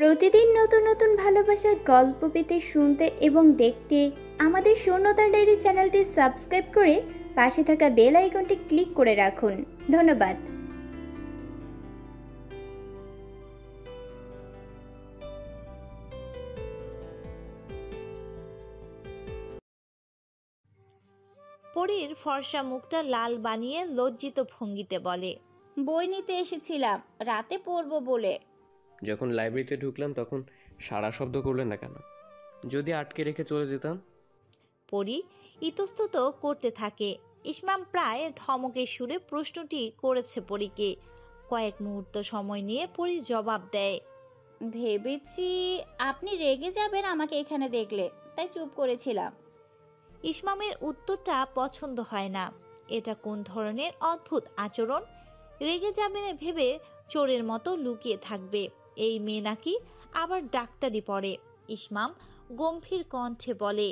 প্রতিদিন নতুন নতুন ভালোবাসার গল্প পেতে শুনতে এবং দেখতে আমাদের শূন্যতা ডায়েরি চ্যানেলটি সাবস্ক্রাইব করে পাশে থাকা বেল আইকনটি ক্লিক করে রাখুন। ধন্যবাদ। পরীর ফর্সা মুখটা লাল বানিয়ে লজ্জিত ভঙ্গিতে বলে, বই নিতে এসেছিলাম, রাতে পড়বো বলে। যখন লাইব্রেরিতে ঢুকলাম তখন সারা শব্দ করলেন না কেন? যদি আটকে রেখে চলে যেতাম? পরী ইতস্তত করতে থাকে। ইসমাম প্রায় ধমকের সুরে প্রশ্নটি করেছে পরীকে। কয়েক মুহূর্ত সময় নিয়ে পরী জবাব দেয়, ভেবেছি আপনি রেগে যাবেন আমাকে এখানে দেখলে, তাই চুপ করেছিলাম। ইসমামের উত্তরটা পছন্দ হয় না। এটা কোন ধরনের অদ্ভুত আচরণ? রেগে যাবে না ভেবে চোরের মতো লুকিয়ে থাকবে এই মেয়ে নাকি আবার ডাক্তারি পড়ে। ইসমাম গম্ভীর কণ্ঠে বলে,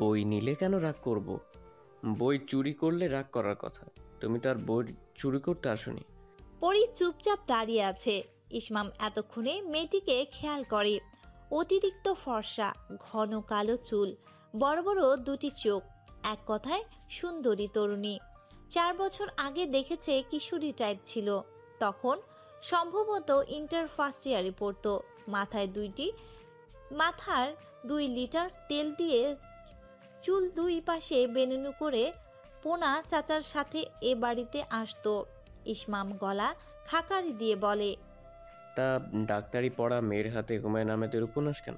বই নিলে কেন রাগ করব? বই চুরি করলে রাগ করার কথা। তুমি তো আর বই চুরি করতে আসোনি। পরী চুপচাপ দাঁড়িয়ে আছে। ইসমাম এতক্ষণে মেয়েটিকে খেয়াল করে। অতিরিক্ত ফর্সা, ঘন কালো চুল, বড় বড় দুটি চোখ, এক কথায় সুন্দরী তরুণী। 4 বছর আগে দেখেছে কিশোরী টাইপ ছিল। তখন সম্ভবত ইন্টার ফার্স্ট ইয়ারে পড়তো। মাথার 2 লিটার তেল দিয়ে চুল দুই পাশে বেনুনি করে পোনা চাচার সাথে এ বাড়িতে আসতো। ইসমাম গলা খাকারি দিয়ে বলে, তা ডাক্তারি পড়া মেয়ের হাতে হুমায়ুন আহমেদের উপন্যাস কেন?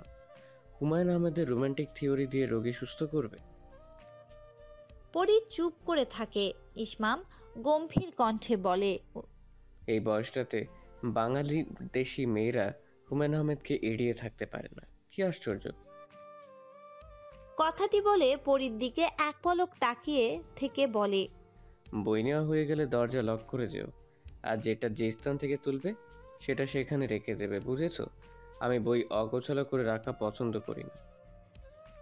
হুমায়ুন আহমেদের রোমান্টিক থিওরি দিয়ে রোগী সুস্থ করবে? পরী চুপ করে থাকে। ইসমাম গম্ভীর কণ্ঠে বলে, এই বয়সটাতে বাঙালি দেশি মেয়েরা হুমায়ুন আহমেদকে এড়িয়ে থাকতে পারে না। কি আশ্চর্য! কথাটি বলে পরীর দিকে এক পলক তাকিয়ে থেকে বলে, বই নেওয়া হয়ে গেলে দরজা লক করে যেও। আর যেটা যে স্থান থেকে তুলবে সেটা সেখানে রেখে দেবে, বুঝেছো? আমি বই অগোছালো করে রাখা পছন্দ করি না।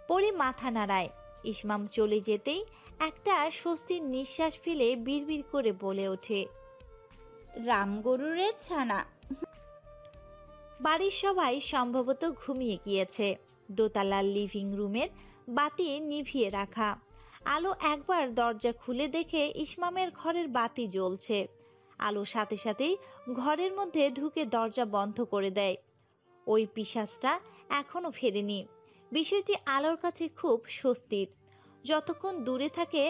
পরী মাথা নাড়ায়। ইসমাম চলে যেতেই একটা স্বস্তির নিঃশ্বাস ফেলে বিড়বিড় করে বলে ওঠে, রামগরুরের ছানা। বাড়ির সবাই সম্ভবত ঘুমিয়ে গিয়েছে। দোতলার লিভিং রুমের বাতি নিভিয়ে রাখা। আলো একবার দরজা খুলে দেখে ইসমামের ঘরের বাতি জ্বলছে। আলো সাথে সাথেই ঘরের মধ্যে ঢুকে দরজা বন্ধ করে দেয়। ওই পিশাচটা এখনো ফেরেনি। বিষয়টি আলোর কাছে খুব স্বস্তির। যতক্ষণ দূরে থাকে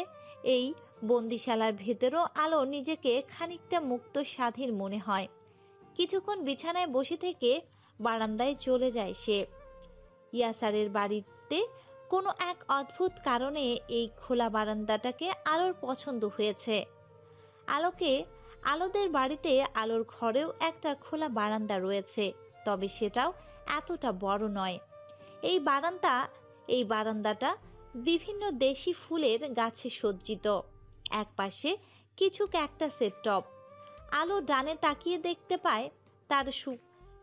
এই বন্দিশালার ভেতরও আলো নিজেকে খানিকটা মুক্ত স্বাধীন মনে হয়। কিছুক্ষণ বিছানায় বসে থেকে বারান্দায় চলে যায় সে। ইয়াসারের বাড়িতে কোনো এক অদ্ভুত কারণে এই খোলা বারান্দাটাকে আলোর পছন্দ হয়েছে। আলোদের বাড়িতে আলোর ঘরেও একটা খোলা বারান্দা রয়েছে, তবে সেটাও এতটা বড় নয়। এই বারান্দাটা বিভিন্ন দেশি ফুলের গাছে সজ্জিত। একপাশে কিছু ক্যাকটাসের টব। আলো ডানে তাকিয়ে দেখতে পায় তার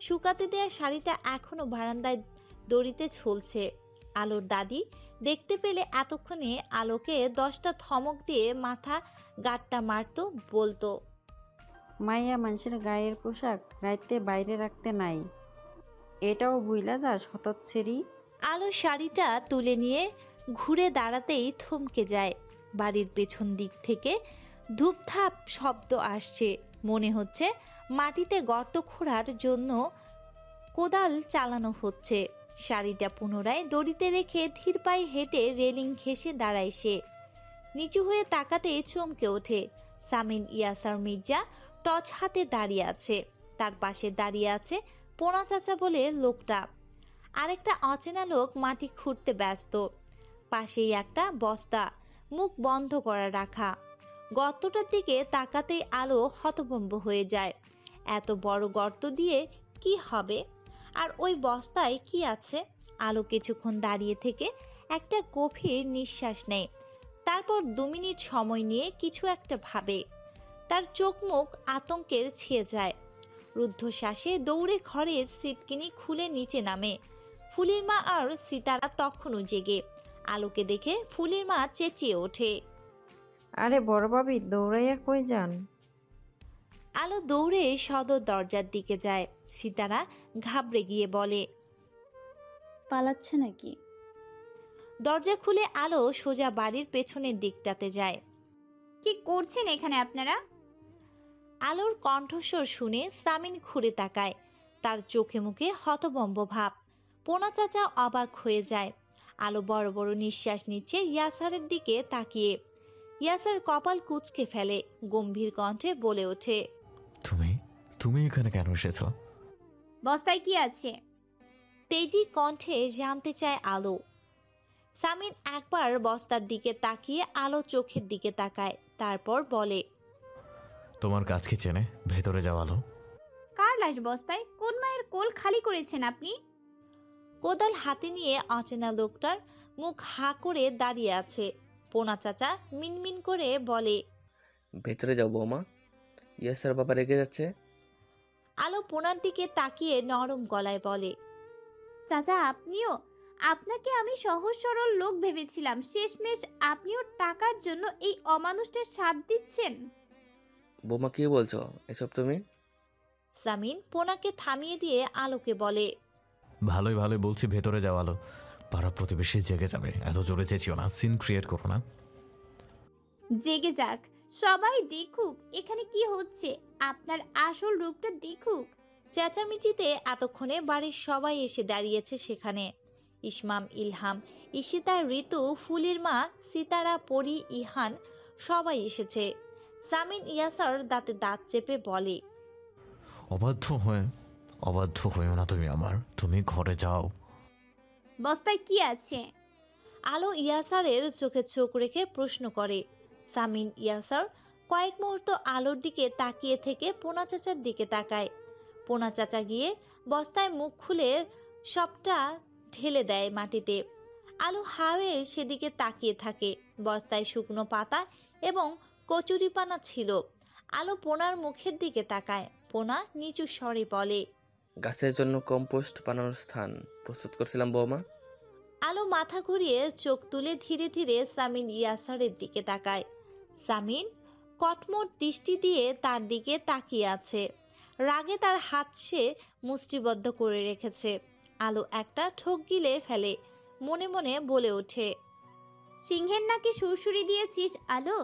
শুকাতে দেয়া শাড়িটা এখনো বারান্দায় দড়িতে ঝুলছে। আলোর দাদি দেখতে পেলে এতক্ষণে আলোকে 10টা ধমক দিয়ে মাথা গাঁটটা মারতো, বলতো, মাইয়া মানুষের গায়ের পোশাক রাইতে বাইরে রাখতে নাই, এটাও বুইলা যাস হতচ্ছেরি। আলো শাড়িটা তুলে নিয়ে ঘুরে দাঁড়াতেই থমকে যায়। বাড়ির পেছন দিক থেকে ধূপধাপ শব্দ আসছে। মনে হচ্ছে মাটিতে গর্ত খোঁড়ার জন্য কোদাল চালানো হচ্ছে। শাড়িটা পুনরায় দড়িতে রেখে ধীর পায়ে হেঁটে রেলিং ঘেঁষে দাঁড়ায় সে। নিচু হয়ে তাকাতে চমকে ওঠে। সামিন ইয়াসার মির্জা টর্চ হাতে দাঁড়িয়ে আছে। তার পাশে দাঁড়িয়ে আছে পোনা চাচা বলে লোকটা। আরেকটা অচেনা লোক মাটি খুঁড়তে ব্যস্ত। পাশেই একটা বস্তা, মুখ বন্ধ করা রাখা। গর্তটার দিকে তাকাতেই আলো হতভম্ব হয়ে যায়। এত বড় গর্ত দিয়ে কি হবে? আর ওই বস্তায় কি আছে? আলো কিছুক্ষণ দাঁড়িয়ে থেকে একটা গভীর নিঃশ্বাস নেয়। তারপর 2 মিনিট সময় নিয়ে কিছু একটা ভাবে। তার চোখ মুখ আতঙ্কের ছেয়ে যায়। রুদ্ধশ্বাসে দৌড়ে ঘরের সিটকিনি খুলে নিচে নামে। ফুলির মা আর সিতারা তখনও জেগে। আলোকে দেখে ফুলির মা চেঁচিয়ে ওঠে, আরে বড় ভাবি, দৌড়াইয়া কই যান? আলো দৌড়ে সদর দরজার দিকে যায়। সিতারা ঘাবড়ে গিয়ে বলে, পালাচ্ছে নাকি? দরজা খুলে আলো সোজা বাড়ির পেছনের দিকটাতে যায়। কি করছেন এখানে আপনারা? আলোর কণ্ঠস্বর শুনে সামিন ঘুরে তাকায়। তার চোখে মুখে হতভম্ব ভাব। পোনা চাচা অবাক হয়ে যায়। আলো বড় বড় নিঃশ্বাস নিচ্ছে ইয়াসারের দিকে তাকিয়ে। ইয়াসার কপাল কুঁচকে ফেলে, গম্ভীর কণ্ঠে বলে ওঠে, তুমি তুমি এখানে কেন এসেছো? বস্তায় কি আছে? তেজি কণ্ঠে জানতে চায় আলো। সামিন একবার বস্তার দিকে তাকিয়ে আলো চোখের দিকে তাকায়, তারপর বলে, তোমার কাজ কি চেনে? ভেতরে যাও আলো। কার লাশ বস্তায়? কোন মায়ের কোল খালি করেছেন আপনি? কোদাল হাতে নিয়ে অচেনা লোকটার মুখ হা করে দাঁড়িয়ে আছে। পোনা চাচা মিনমিন করে বলে, ভেতরে যাও বৌমা, ইয়াসার বাবা রেগে যাচ্ছে। আলো পোনার দিকে তাকিয়ে নরম গলায় বলে, চাচা আপনিও? আপনাকে আমি সহজ সরল লোক ভেবেছিলাম, শেষমেশ আপনিও টাকার জন্য এই অমানুষটার সাথ দিচ্ছেন। বৌমা কি বলছো এসব তুমি? সামিন পোনাকে থামিয়ে দিয়ে আলোকে বলে, ভালোই ভালোই বলছি, ভেতরে যাও আলো। পাড়া প্রতিবেশী জেগে যাবে, এত জোরে চেঁচিও না, সিন ক্রিয়েট করো না। জেগে যাক, সবাই দেখুক এখানে কি হচ্ছে, আপনার আসল রূপটা দেখুক। চেঁচামেচিতে এতক্ষণে বাড়ির সবাই এসে দাঁড়িয়েছে সেখানে। ইসমাম, ইলহাম, ঈশিতা, ঋতু, ফুলির মা, সিতারা, পরি, ইহান সবাই এসেছে। সামিন ইয়াসার দাঁতে দাঁত চেপে বলে, অবাধ্য হয়েও না তুমি আমার, তুমি ঘরে যাও। বস্তায় কি আছে? আলো ইয়াসারের চোখে চোখ রেখে প্রশ্ন করে। সামিন ইয়াসার কয়েক মুহূর্ত আলোর দিকে তাকিয়ে থেকে পোনা চাচার দিকে তাকায়। পোনা চাচা গিয়ে বস্তায় মুখ খুলে সবটা ঢেলে দেয় মাটিতে। আলো হাওয়ে সেদিকে তাকিয়ে থাকে। বস্তায় শুকনো পাতা এবং কচুরিপানা ছিল। আলো পোনার মুখের দিকে তাকায়। পোনা নিচু স্বরে বলে, গাছের জন্য কম্পোস্ট বানানোর স্থান প্রস্তুত করছিলাম বৌমা। আলো মাথা ঘুরিয়ে চোখ তুলে ধীরে ধীরে সামিন ইয়াসারের দিকে তাকায়। সামিন কটমট দৃষ্টি দিয়ে তার দিকে তাকিয়ে আছে। রাগে তার হাত সে মুষ্টিবদ্ধ করে রেখেছে। আলো একটা ঠোক গিলে ফেলে, মনে মনে বলে ওঠে, সিংহের নাকি সুরসুরি দিয়েছিস আলো,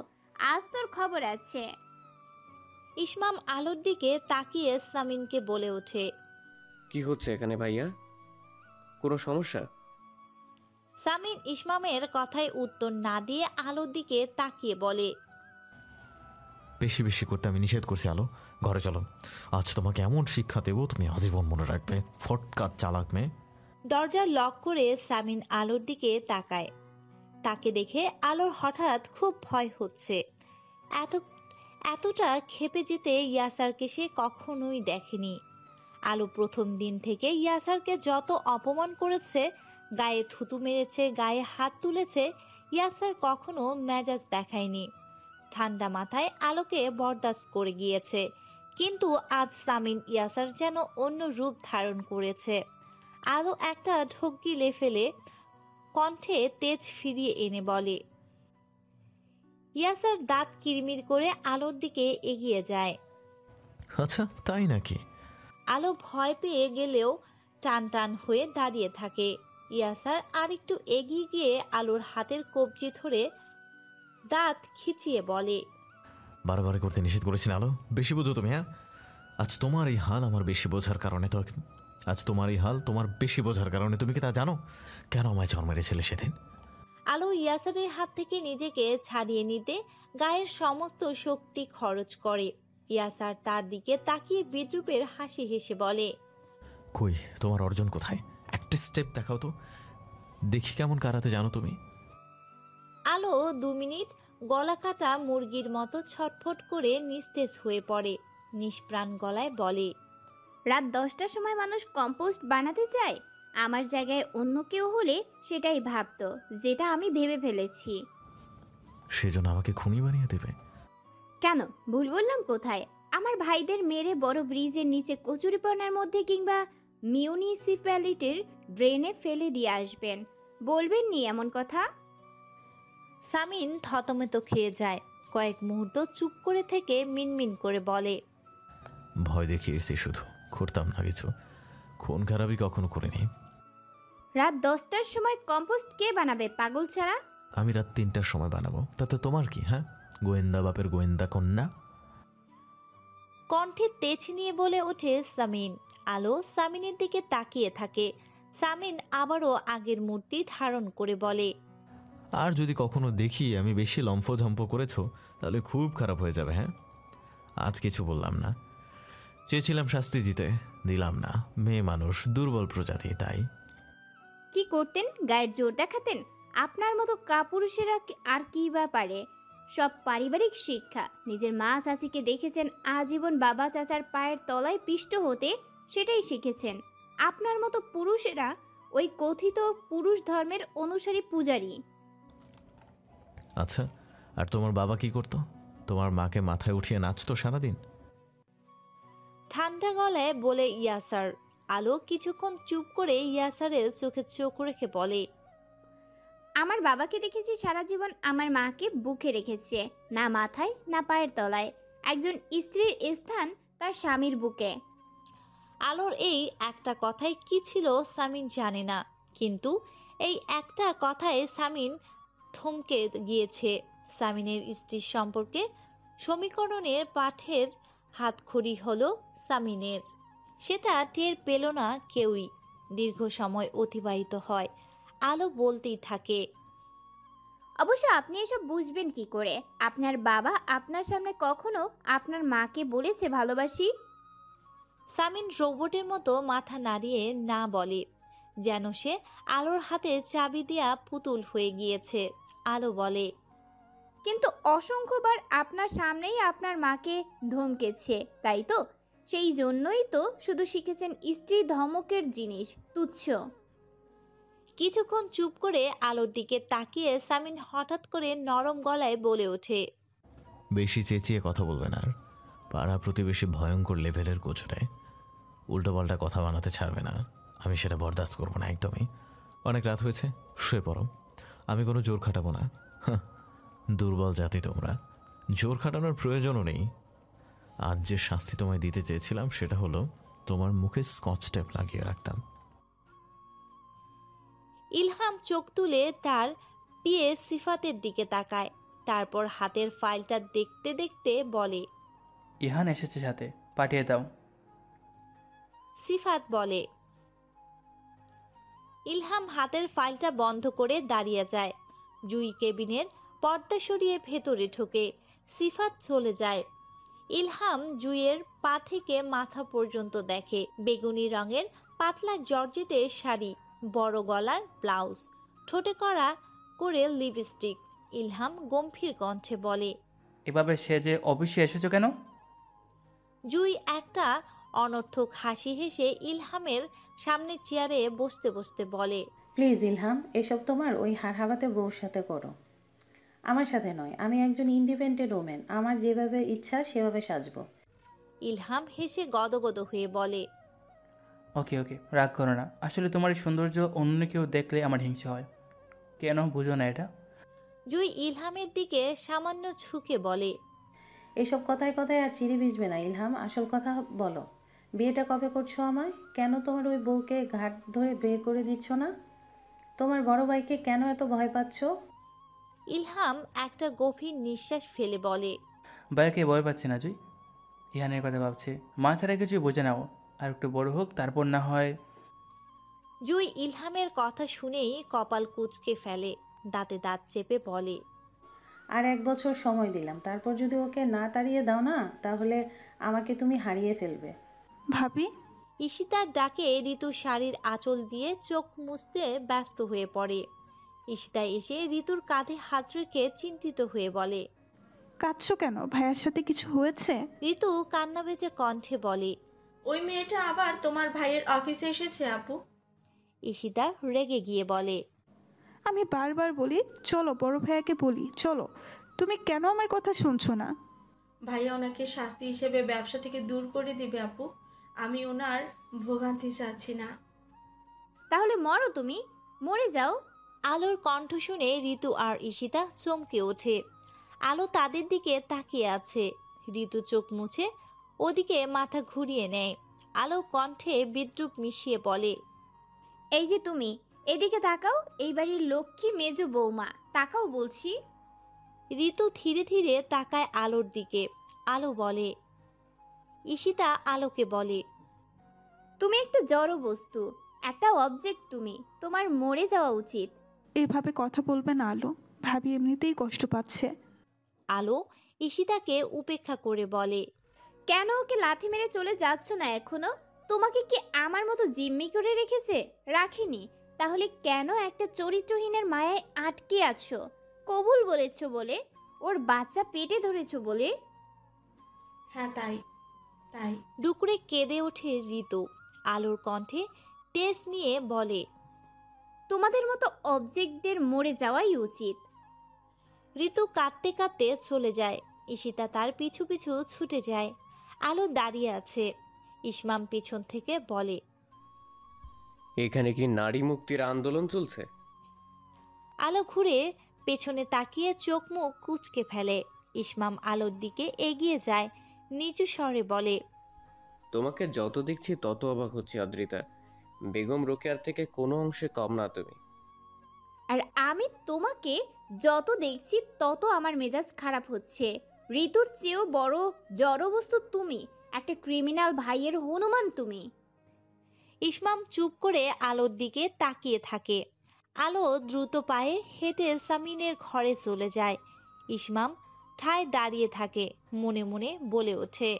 আজ তোর খবর আছে। ইসমাম আলোর দিকে তাকিয়ে সামিনকে বলে ওঠে, কি হচ্ছে এখানে ভাইয়া? কোনো সমস্যা? সামিন ইসমামের কথায় উত্তর না দিয়ে আলোর দিকে তাকিয়ে বলে, বেশি বেশি করতে আমি নিষেধ করছি আলো, ঘরে চলো। আজ তোমাকে এমন শিক্ষা দেবো তুমি আজীবন মনে রাখবে, ফটকার চালাক মেয়ে। দরজা লক করে সামিন আলোর দিকে তাকায়। তাকে দেখে আলোর হঠাৎ খুব ভয় হচ্ছে। এতটা ক্ষেপে যেতে ইয়াসারকে সে কখনোই দেখেনি। আলো প্রথম দিন থেকে ইয়াসারকে যত অপমান করেছে, গায়ে থুতু মেরেছে, গায়ে হাত তুলেছে, ইয়াসার কখনো মেজাজ দেখায়নি। ঠান্ডা মাথায় আলোকে বরদাস্ত করে গিয়েছে। কিন্তু আজ সামিন ইয়াসার যেন অন্য রূপ ধারণ করেছে। আলো একটা ঢোক গিলে ফেলে কণ্ঠে তেজ ফিরিয়ে এনে বলে, ইয়াসার দাঁত কিরমির করে আলোর দিকে এগিয়ে যায়। আচ্ছা তাই নাকি? আলো ভয় পেয়ে গেলেও টান টান হয়ে দাঁড়িয়ে থাকে। ইয়াসার আরেকটু এগিয়ে গিয়ে আলোর হাতের কবজি ধরে দাঁত খিচিয়ে বলে, বারবার করতে নিষেধ করেছি না আলো, বেশি বোঝো তুমি। হ্যাঁ, আজ তোমার এই হাল আমার বেশি বোঝার কারণে তোমার বেশি বোঝার কারণে তুমি কি তা জানো কেন আমায় জন্ম মেরেছিলে সেদিন? আলো ইয়াসারের হাত থেকে নিজেকে ছাড়িয়ে নিতে গায়ের সমস্ত শক্তি খরচ করে। ইয়াসার তার দিকে তাকিয়ে বিদ্রুপের হাসি হেসে বলে, কই তোমার অর্জন কোথায়? একটা স্টেপ দেখাও তো দেখি কেমন কারাতে জানো তুমি। আলো 2 মিনিট গলা কাটা মুরগির মতো ছটফট করে নিস্তেজ হয়ে পড়ে। নিষ্প্রাণ গলায় বলে, রাত 10টার সময় মানুষ কম্পোস্ট বানাতে চায়? আমার জায়গায় অন্য কেউ হলে সেটাই ভাবতো, যেটা আমি ভেবে ফেলেছি। সেজন্য আমাকে খুনি বানিয়ে দেবে? কেন, ভুল বললাম কোথায়? আমার ভাইদের মেরে বড় ব্রিজের নিচে কচুরিপানার মধ্যে কিংবা মিউনিসিপ্যালিটির ড্রেনে ফেলে দিয়ে আসবেন, বলবেন নি এমন কথা? সামিন থতমত খেয়ে যায়। কয়েক মুহূর্ত চুপ করে থেকে মিনমিন করে বলে, ভয় দেখিয়েছি শুধু, করতাম না কিছু। খুন খারাপই কখনো করিনি। রাত 10টার সময় কম্পোস্ট কে বানাবে পাগল ছাড়া? আমি রাত 3টার সময় বানাবো, তাতে তোমার কি? হ্যাঁ, গোয়েন্দা বাপের গোয়েন্দা কন্যা। কণ্ঠে তেজ নিয়ে বলে ওঠে সামিন। আলো সামিনের দিকে তাকিয়ে থাকে। সামিন আবারও আগের মূর্তি ধারণ করে বলে, আর যদি কখনো দেখি আমি বেশি লম্ফঝম্প করেছো তাহলে খুব খারাপ হয়ে যাবে। হ্যাঁ, আজ কিছু বললাম না। চেয়েছিলাম শাস্তি দিতে, দিলাম না। মেয়ে মানুষ, দুর্বল প্রজাতি, তাই। কি করতেন? গায়ের জোর দেখাতেন? আপনার মতো কাপুরুষেরা আর কি বা পারে? সব পারিবারিক শিক্ষা। নিজের মা চাচিকে দেখেছেন আজীবন বাবা চাচার পায়ের তলায় পিষ্ট হতে, সেটাই শিখেছেন। আপনার মতো পুরুষেরা ওই কথিত পুরুষ ধর্মের অনুসারী পূজারী। আচ্ছা, আর তোমার বাবা কি করতো? তোমার মাকে মাথায় উঠিয়ে নাচতো সারাদিন? ঠান্ডা গলায় বলে ইয়াসার। আলো কিছুক্ষণ চুপ করে ইয়াসারের চোখে চোখ রেখে বলে, আমার বাবাকে দেখেছি সারা জীবন আমার মাকে বুকে রেখেছে, না মাথায় না পায়ের তলায়। একজন স্ত্রীর স্থান তার স্বামীর বুকে। আলোর এই একটা কথায় কি ছিল সামিন জানে না, কিন্তু এই একটা কথায় সামিন থমকে গিয়েছে। সামিনের স্ত্রীর সম্পর্কে সমীকরণের পাঠের হাতখড়ি হলো সামিনের। সেটা টের পেল না কেউই। দীর্ঘ সময় অতিবাহিত হয়। আলো বলতেই থাকে, অবশ্য আপনি এসব বুঝবেন কি করে? আপনার বাবা আপনার সামনে কখনো আপনার মাকে বলেছে ভালোবাসি? সামিন রোবটের মতো মাথা নাড়িয়ে না বলে, যেন সে আলোর হাতে চাবি দেয়া পুতুল হয়ে গিয়েছে। আলো বলে, কিন্তু অসংখ্যবার আপনার সামনেই আপনার মাকে ধমকেছে, তাই তো? সেই জন্যই তো শুধু শিখেছেন স্ত্রী ধমকের জিনিস, তুচ্ছ। কিছুক্ষণ চুপ করে আলোর দিকে তাকিয়ে সামিন হঠাৎ করে নরম গলায় বলে ওঠে, বেশি চেঁচিয়ে কথা বলবে না। আর পাড়া প্রতিবেশী ভয়ঙ্কর লেভেলের গোছরে উল্টোপাল্টা কথা বানাতে ছাড়বে না। আমি সেটা বরদাস্ত করবো না একদমই। অনেক রাত হয়েছে, শুয়ে পড়ো। আমি কোনো জোর খাটাবো না। হাহ, দুর্বল জাতি তোমরা, জোর খাটানোর প্রয়োজনও নেই। আজ যে শাস্তি তোমায় দিতে চেয়েছিলাম সেটা হলো তোমার মুখে স্কচ টেপ লাগিয়ে রাখতাম। ইলহাম চোখ তুলে তার পিয়ে সিফাতের দিকে তাকায়। তারপর হাতের ফাইলটা দেখতে দেখতে বলে, ইহান এসেছে সাথে, পাঠিয়ে দাও। সিফাত বলে। ইলহাম হাতের ফাইলটা বন্ধ করে দাঁড়িয়ে যায়। জুই কেবিনের পর্দা সরিয়ে ভেতরে ঢোকে। সিফাত চলে যায়। ইলহাম জুইয়ের পা থেকে মাথা পর্যন্ত দেখে। বেগুনি রঙের পাতলা জর্জেটের শাড়ি, বড় গলার ব্লাউজ, ঠোঁটে করা করে লিপস্টিক। ইলহাম গম্ভীর কণ্ঠে বলে, এভাবে সেজে অফিসে এসেছো কেন? জুই একটা অনর্থক হাসি হেসে ইলহামের সামনে চেয়ারে বসতে বসতে বলে, প্লিজ ইলহাম, এসব তোমার ওই হারহাবাতে বউর সাথে করো, আমার সাথে নয়। আমি একজন ইন্ডিপেন্ডেন্ট ওমেন, আমার যেভাবে ইচ্ছা সেভাবে সাজবো। ইলহাম হেসে গদগদ হয়ে বলে, ওকে ওকে, রাগ করো না। আসলে তোমার এই সৌন্দর্য অন্য কেউ দেখলে আমার হিংসা হয়। কেন বুঝো না এটা? জুই ইলহামের দিকে সামান্য ঝুঁকে বলে, এসব কথায় কথায় আর চিড়ি ভিজবে না ইলহাম, আসল কথা বলো। বিয়েটা কবে করছো আমায়? কেন তোমার ওই বউকে ঘাট ধরে বের করে দিচ্ছ না? তোমার বড় ভাইকে কেন এত ভয় পাচ্ছ? ইলহাম একটা গভীর নিঃশ্বাস ফেলে বলে, ভাইয়াকে ভয় পাচ্ছে না জুই, ইহানের কথা ভাবছে। মা ছাড়া কিছুই বোঝে নাও, আর একটু বড় হোক তারপর না হয়। জুই ইলহামের কথা শুনেই কপাল কুঁচকে ফেলে, দাঁতে দাঁত চেপে বলে, আর 1 বছর সময় দিলাম, তারপর যদি ওকে না তাড়িয়ে দাও না তাহলে আমাকে তুমি হারিয়ে ফেলবে। ভাবি, ঈশিতার ডাকে ঋতু শাড়ির আঁচল দিয়ে চোখ মুছতে ব্যস্ত হয়ে পড়ে। ঈশিতা এসে ঋতুর কাঁধে হাত রেখে চিন্তিত হয়ে বলে, কাঁদছো কেন? ভাইয়ার সাথে কিছু হয়েছে? ঋতু কান্না ভেজে কণ্ঠে বলে, ওই মেয়েটা আবার তোমার ভাইয়ের অফিসে এসেছে আপু। ঈশিতা রেগে গিয়ে বলে, আমি বারবার বলি চলো বড় ভাইয়াকে বলি চলো, তুমি কেন আমার কথা শুনছো না? ভাইয়া ওনাকে শাস্তি হিসেবে ব্যবসা থেকে দূর করে দিবে আপু। আমি ওনার ভোগান্তি চাচ্ছি না। তাহলে মরো, তুমি মরে যাও। আলোর কণ্ঠ শুনে ঋতু আর ঈশিতা চমকে ওঠে। আলো তাদের দিকে তাকিয়ে আছে। ঋতু চোখ মুছে ওদিকে মাথা ঘুরিয়ে নেয়। আলো কণ্ঠে বিদ্রুপ মিশিয়ে বলে, এই যে তুমি, এদিকে তাকাও, এই বাড়ির লক্ষ্মী মেজো বৌমা, তাকাও বলছি। ঋতু ধীরে ধীরে তাকায় আলোর দিকে। আলো বলে, ঈশিতা আলোকে বলে, তুমি একটা জড় বস্তু, একটা অবজেক্ট, তুমি, তোমার মরে যাওয়া উচিত। এভাবে কথা বলবে না আলো, ভাবি এমনিতেই কষ্ট পাচ্ছে। আলো ঈশিতাকে উপেক্ষা করে বলে, কেন ওকে লাথি মেরে চলে যাচ্ছ না এখনো? তোমাকে কি আমার মতো জিম্মি করে রেখেছে? রাখিনি। তাহলে কেন একটা চরিত্রহীনের মায়ায় আটকে আছো? কবুল বলেছো বলে? ওর বাচ্চা পেটে ধরেছো বলে? হ্যাঁ তাই তাই। ডুকরে কেঁদে ওঠে ঋতু। আলোর কণ্ঠে তেজ নিয়ে বলে, তোমাদের মতো অবজেক্টদের মরে যাওয়াই উচিত। ঋতু কাঁদতে কাঁদতে চলে যায়। ঈশিতা তার পিছু পিছু ছুটে যায়। আলো দাঁড়িয়ে আছে। ইসমাম পিছন থেকে বলে, এখানে কি নারী মুক্তির আন্দোলন চলছে? আলো ঘুরে পেছনে তাকিয়ে চোখ মুখ কুঁচকে ফেলে। ইসমাম আলোর দিকে এগিয়ে যায়, নিচু স্বরে বলে, তোমাকে যত দেখছি তত অবাক হচ্ছি অদ্রিতা। বেগম রোকেয়ার থেকে কোনো অংশে কম না তুমি। আর আমি তোমাকে যত দেখছি তত আমার মেজাজ খারাপ হচ্ছে। ঋতুর চেয়েও বড় জড়বস্তু তুমি, একটা ক্রিমিনাল ভাইয়ের হনুমান তুমি। ইসমাম চুপ করে আলোর দিকে তাকিয়ে থাকে। আলো দ্রুত পায়ে হেঁটে সামিনের ঘরে চলে যায়। ইসমাম ঠায় দাঁড়িয়ে থাকে, মনে মনে বলে ওঠে,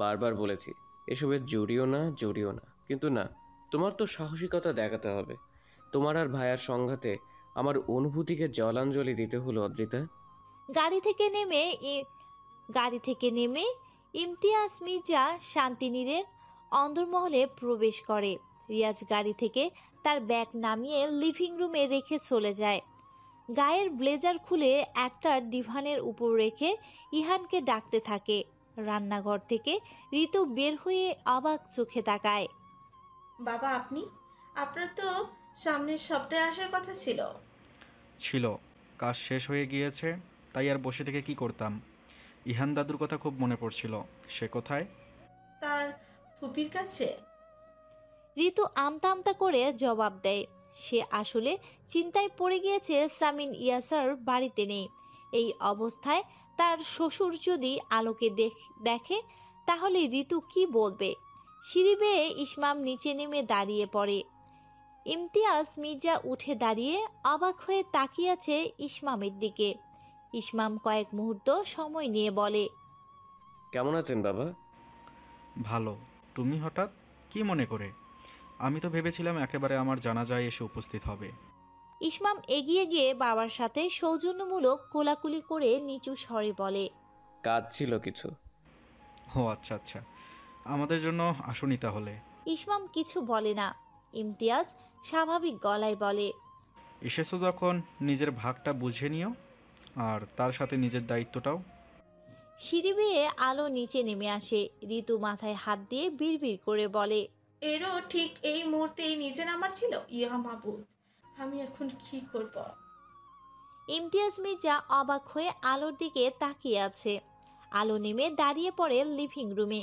বারবার বলেছি এসবে জড়িও না জড়িও না, কিন্তু না, তোমার তো সাহসিকতা দেখাতে হবে। তোমার আর ভাইয়ার সংঘাতে আমার অনুভূতিকে জলাঞ্জলি দিতে হলো অদ্রিতা। গাড়ি থেকে নেমে ইমতিয়াজ মির্জা শান্তিনীরের অন্দরমহলে প্রবেশ করে। রিয়াজ গাড়ি থেকে তার ব্যাগ নামিয়ে লিভিং রুমে রেখে চলে যায়। গায়ের ব্লেজার খুলে একটা ডিভানের উপর রেখে ইহানকে ডাকতে থাকে। রান্নাঘর থেকে ঋতু বের হয়ে অবাক চোখে তাকায়। বাবা আপনি, আপনার তো সামনের সপ্তাহে আসার কথা ছিল। ছিল, কাজ শেষ হয়ে গিয়েছে, তাই আর বসে থেকে কি করতাম। ইহান দাদুর কথা খুব মনে পড়ছিল। সে কোথায়? তার ফুপির কাছে। ঋতু আমতা আমতা করে জবাব দেয়। সে আসলে চিন্তায় পড়ে গিয়েছে সামিন ইয়াসার বাড়িতে নেই। এই অবস্থায় তার শ্বশুর যদি আলোকে দেখে তাহলে ঋতু কি বলবে? সিঁড়ি বেয়ে ইসমাম নিচে নেমে দাঁড়িয়ে পড়ে। ইমতিয়াজ মির্জা উঠে দাঁড়িয়ে অবাক হয়ে তাকিয়ে আছে ইসমামের দিকে। ইসমাম কয়েক মুহূর্ত সময় নিয়ে বলে, কেমন আছেন বাবা? ভালো। তুমি হঠাৎ কি মনে করে? আমি তো ভেবেছিলাম একেবারে আমার জানাজায় এসে উপস্থিত হবে। ইসমাম এগিয়ে গিয়ে বাবার সাথে সৌজন্যমূলক কোলাকুলি করে নিচু স্বরে বলে, কাজ ছিল কিছু। ও আচ্ছা আচ্ছা, আমাদের জন্য আসুনি তাহলে। ইসমাম কিছু বলে না। ইমতিয়াজ স্বাভাবিক গলায় বলে, এসেছো যখন নিজের ভাগটা বুঝে নিও, আর তার সাথে নিজের দায়িত্বটাও। সিঁড়ি বেয়ে আলো নিচে নেমে আসে। ঋতু মাথায় হাত দিয়ে বিড়বিড় করে বলে, এরও ঠিক এই মুহূর্তেই নিচে নামার ছিল। ইয়া মাবুদ, আমি এখন কি করব? ইমতিয়াজ মির্জা অবাক হয়ে আলোর দিকে তাকিয়ে আছে। আলো নেমে দাঁড়িয়ে পড়ে লিভিং রুমে।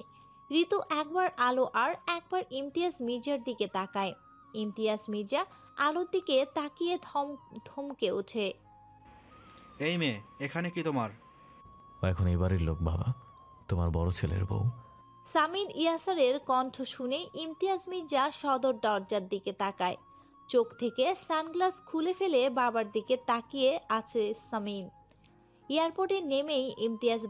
ঋতু একবার আলো আর একবার ইমতিয়াজ মির্জার দিকে তাকায়। ইমতিয়াজ মির্জা আলোর দিকে তাকিয়ে থমকে ওঠে। এই মেয়ে, এখানে কি তোমার? ও এখন এই বাড়ির লোক বাবা, তোমার বড় ছেলের বউ। সামিন ইয়াসারের কণ্ঠ শুনে ইমতিয়াজ মির্জা সদর দরজার দিকে তাকায়। চোখ থেকে সানগ্লাস খুলে ফেলে বাবার দিকে তাকিয়ে আছে সামিন। এয়ারপোর্টে নেমেই ইমতিয়াজ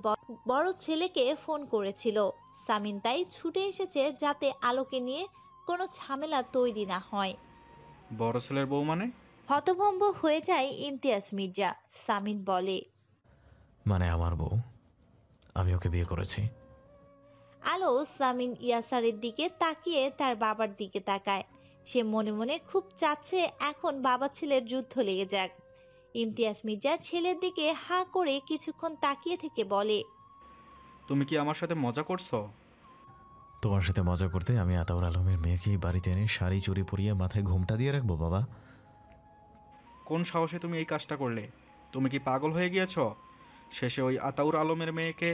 বড় ছেলেকে ফোন করেছিল। সামিন তাই ছুটে এসেছে যাতে আলোকে নিয়ে কোনো ঝামেলা তৈরি না হয়। বড় ছেলের বউ মানে? হতভম্ব হয়ে যায় ইমতিয়াজ মির্জা। সামিন বলে, মানে আমার বউ, আমি ওকে বিয়ে করেছি। আলো সামিন ইয়াসারের দিকে তাকিয়ে তার বাবার দিকে তাকায়। সে মনে মনে খুব চাচ্ছে এখন বাবা ছেলের যুদ্ধ লেগে যাক। ইমতিয়াজ মির্জা ছেলের দিকে হা করে কিছুক্ষণ তাকিয়ে থেকে বলে, তুমি কি আমার সাথে মজা করছো? তোমার সাথে মজা করতে আমি আতাউর আলমের মেয়েকে বাড়িতে এনে শাড়ি চুরি পরিয়ে মাথায় ঘোমটা দিয়ে রাখবো বাবা? কোন সাহসে তুমি এই কাজটা করলে? তুমি কি পাগল হয়ে গিয়েছ? শেষে ওই আতাউর আলমের মেয়েকে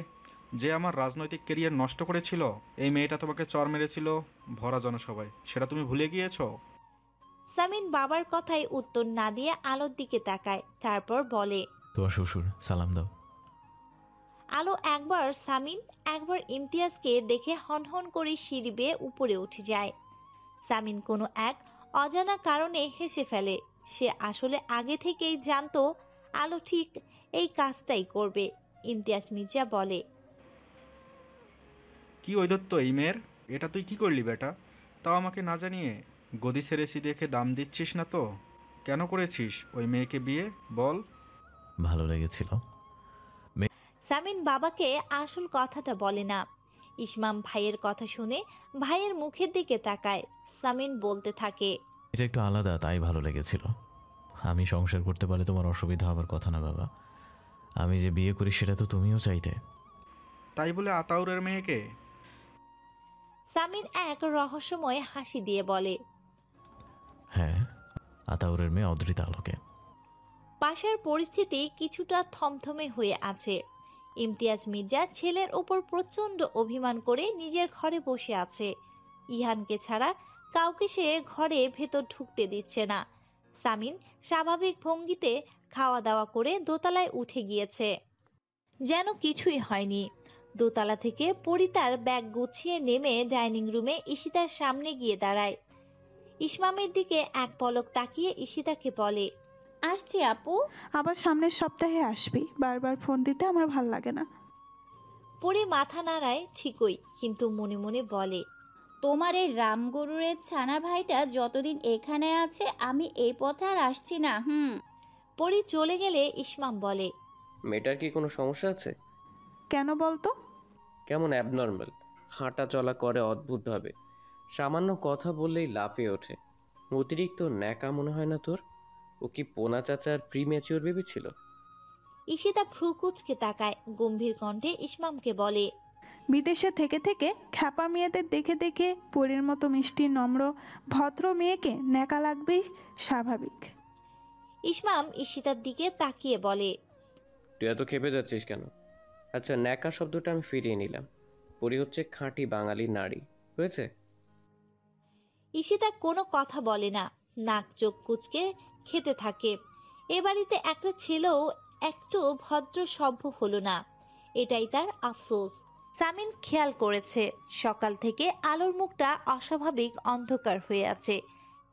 যে আমার রাজনৈতিক কেরিয়ার নষ্ট করেছিল, এই মেয়েটা তোমাকে চর মেরেছিল ভরা জনসভায়, সেটা তুমি ভুলে গিয়েছো? সামিন বাবার কথায় উত্তর না দিয়ে আলোর দিকে তাকায়, তারপর বলে, তোমার শ্বশুর, সালাম দাও। আলো একবার সামিন একবার ইমতিয়াজকে দেখে হনহন করে সিঁড়ি বেয়ে উপরে উঠে যায়। সামিন কোনো এক অজানা কারণে হেসে ফেলে। সে আসলে আগে থেকেই জানতো আলো ঠিক এই কাজটাই করবে। ইমতিয়াজ মির্জা বলে, কি ঔদ্ধত্য এই মেয়ের! এটা তুই কি করলি বেটা? তাও আমাকে না জানিয়ে। গদি সেরেছি দেখে দাম দিচ্ছিস না তো? কেন করেছিস ওই মেয়েকে বিয়ে, বল? ভালো লেগেছিল। সামিন বাবাকে আসল কথাটা বলে না। ইসমাম ভাইয়ের কথা শুনে ভাইয়ের মুখের দিকে তাকায়। সামিন বলতে থাকে, এটা একটু আলাদা, তাই ভালো লেগেছিল। আমি সংসার করতে পারলে তোমার অসুবিধা হবার কথা না বাবা। আমি যে বিয়ে করি সেটা তো তুমিও চাইতে। তাই বলে আতাউরের মেয়েকে? সামিন এক রহস্যময় হাসি দিয়ে বলে, হ্যাঁ, আতাউরের মেয়ে অদ্রিতা আলোকে। পাশের পরিস্থিতি কিছুটা থমথমে হয়ে আছে। ইমতিয়াজ মির্জা ছেলের উপর প্রচন্ড অভিমান করে নিজের ঘরে বসে আছে। ইহানকে ছাড়া কাউকে সে ঘরে ভেতর ঢুকতে দিচ্ছে না। সামিন স্বাভাবিক ভঙ্গিতে খাওয়া দাওয়া করে দোতলায় উঠে গিয়েছে, যেন কিছুই হয়নি। দোতলা থেকে পরিতার ব্যাগ গুছিয়ে নেমে ডাইনিং রুমে ঈশিতার সামনে গিয়ে দাঁড়ায়। ইসমামের দিকে এক পলক তাকিয়ে ঈশিতাকে বলে, আসছি আপু। আবার সামনের সপ্তাহে আসবি। বারবার ফোন দিতে আমার ভাল লাগে না। পরি মাথা নাড়ায় ঠিকই, কিন্তু মনে মনে বলে, তোমার এই রামগরুরের ছানা ভাইটা যতদিন এখানে আছে আমি এই পথে আর আসছি না। পরি চলে গেলে ইসমাম বলে, মেয়েটার কি কোনো সমস্যা আছে? কেন বলতো? কেমন অ্যাবনর্মাল, হাঁটা চলা করে অদ্ভুতভাবে, সামান্য কথা বললেই লাফিয়ে ওঠে। অতিরিক্ত ন্যাকা মনে হয় না তোর? ও কি পোনা চাচার প্রিম্যাচিওর বেবি ছিল? ঈশিতা ভ্রুকুচকে তাকায়, গম্ভীর কণ্ঠে ইসমামকে বলে, বিদেশে থেকে থেকে খ্যাপা মেয়েদের দেখে দেখে পরীর মতো মিষ্টি নম্র ভদ্র মেয়েকে ন্যাকা লাগবেই স্বাভাবিক। ইসমাম ঈশিতার দিকে তাকিয়ে বলে, তুই এত খেপে যাচ্ছিস কেন? আচ্ছা, ন্যাকা শব্দটা আমি ফিরিয়ে নিলাম। পরি হচ্ছে খাঁটি বাঙালি নারী, হয়েছে? ঈশিতা কোনো কথা বলে না, নাক চোখ কুচকে খেতে থাকে। এ বাড়িতে একটা ছেলেও একটু ভদ্র সভ্য হলো না, এটাই তার আফসোস। সামিন খেয়াল করেছে সকাল থেকে আলোর মুখটা অস্বাভাবিক অন্ধকার হয়ে আছে।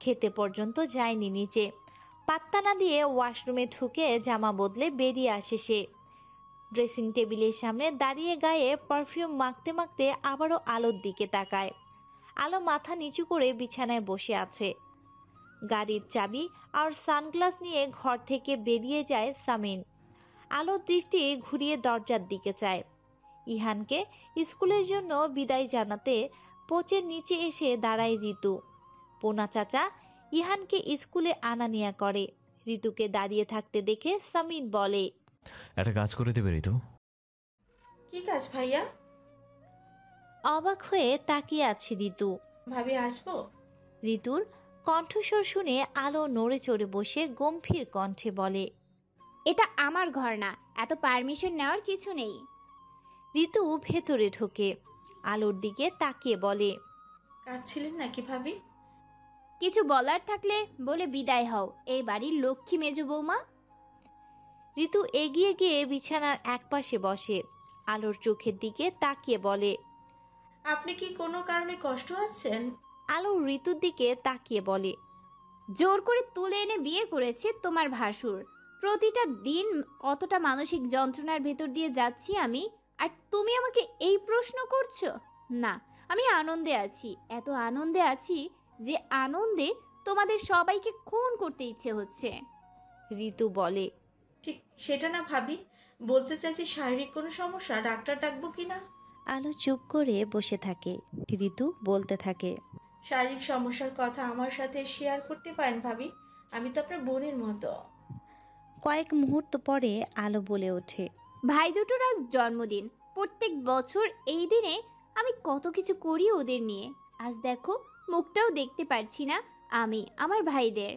খেতে পর্যন্ত যায়নি নিচে। পাত্তা না দিয়ে ওয়াশরুমে ঢুকে জামা বদলে বেরিয়ে আসে সে। ড্রেসিং টেবিলের সামনে দাঁড়িয়ে গায়ে পারফিউম মাখতে মাখতে আবারও আলোর দিকে তাকায়। আলো মাথা নিচু করে বিছানায় বসে আছে। গাড়ির চাবি আর সানগ্লাস নিয়ে ঘর থেকে বেরিয়ে যায় সামিন। আলোর দৃষ্টি ঘুরিয়ে দরজার দিকে চায়। ইহানকে স্কুলের জন্য বিদায় জানাতে পোচের নিচে এসে দাঁড়ায় ঋতু। পোনা চাচা ইহানকে স্কুলে আনা নেয়া করে। ঋতুকে দাঁড়িয়ে থাকতে দেখে সামিন বলে, একটা কাজ করে দেবে ঋতু? কি কাজ ভাইয়া? অবাক হয়ে তাকিয়ে আছে ঋতু। ভাবি আসবো? ঋতুর কণ্ঠস্বর শুনে আলো নড়ে চড়ে বসে গম্ভীর কণ্ঠে বলে, এটা আমার ঘর না, এত পারমিশন নেওয়ার কিছু নেই। ঋতু ভেতরে ঢোকে, আলোর দিকে তাকিয়ে বলে, কাঁদছিলেন নাকি ভাবি? কিছু বলার থাকলে বলে বিদায় হও, এই বাড়ির লক্ষ্মী মেজো বৌমা। ঋতু এগিয়ে গিয়ে বিছানার একপাশে বসে, আলোর চোখের দিকে তাকিয়ে বলে, আপনি কি কোনো কারণে কষ্ট আছেন? আলো ঋতুর দিকে তাকিয়ে বলে, জোর করে তুলে এনে বিয়ে করেছে তোমার ভাসুর। প্রতিটা দিন কতটা মানসিক যন্ত্রণার ভেতর দিয়ে যাচ্ছি আমি, আর তুমি আমাকে এই প্রশ্ন করছো? না, আমি আনন্দে আছি, এত আনন্দে আছি যে আনন্দে তোমাদের সবাইকে খুন করতে ইচ্ছে হচ্ছে। ঋতু বলে, ঠিক সেটা না ভাবি, বলতে চাইছি শারীরিক কোনো সমস্যা, ডাক্তার ডাকবো কি না? আলো চুপ করে বসে থাকে। ঋতু বলতে থাকে, শারীরিক সমস্যার কথা আমার সাথে শেয়ার করতে পারেন ভাবি, আমি তো আপনার বোনের মতো। কয়েক মুহূর্ত পরে আলো বলে ওঠে, ভাই দুটোর আজ জন্মদিন। প্রত্যেক বছর এই দিনে আমি কত কিছু করি ওদের নিয়ে। আজ দেখো, মুখটাও দেখতে পারছি না আমি আমার ভাইদের।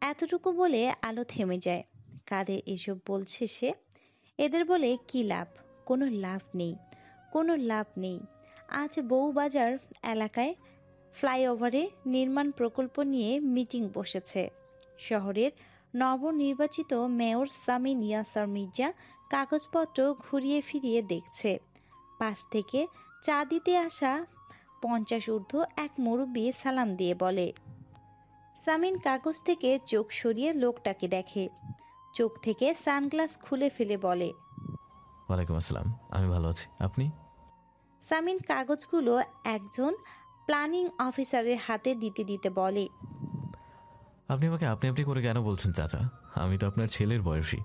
এতটুকু বলে আলো থেমে যায়। কাঁধে এসব বলছে সে, এদের বলে কি লাভ? কোনো লাভ নেই, কোনো লাভ নেই। আজ বউবাজার এলাকায় ফ্লাইওভারে নির্মাণ প্রকল্প নিয়ে মিটিং বসেছে। শহরের নবনির্বাচিত মেয়র সামিন ইয়াসার মির্জা কাগজপত্র ঘুরিয়ে ফিরিয়ে দেখছে। পাশ থেকে চা দিতে আসা 50 ঊর্ধ্ব এক মুরব্বি সালাম দিয়ে বলে। সামিন কাগজ থেকে চোখ সরিয়ে লোকটাকে দেখে, চোখ থেকে সানগ্লাস খুলে ফেলে বলে, ওয়ালাইকুম আসসালাম, আমি ভালো আছি, আপনি? সামিন কাগজগুলো একজন প্ল্যানিং অফিসারের হাতে দিতে দিতে বলে, আপনি আমাকে আপনি আপনি করে কেন বলছেন চাচা? আমি তো আপনার ছেলের বয়সী।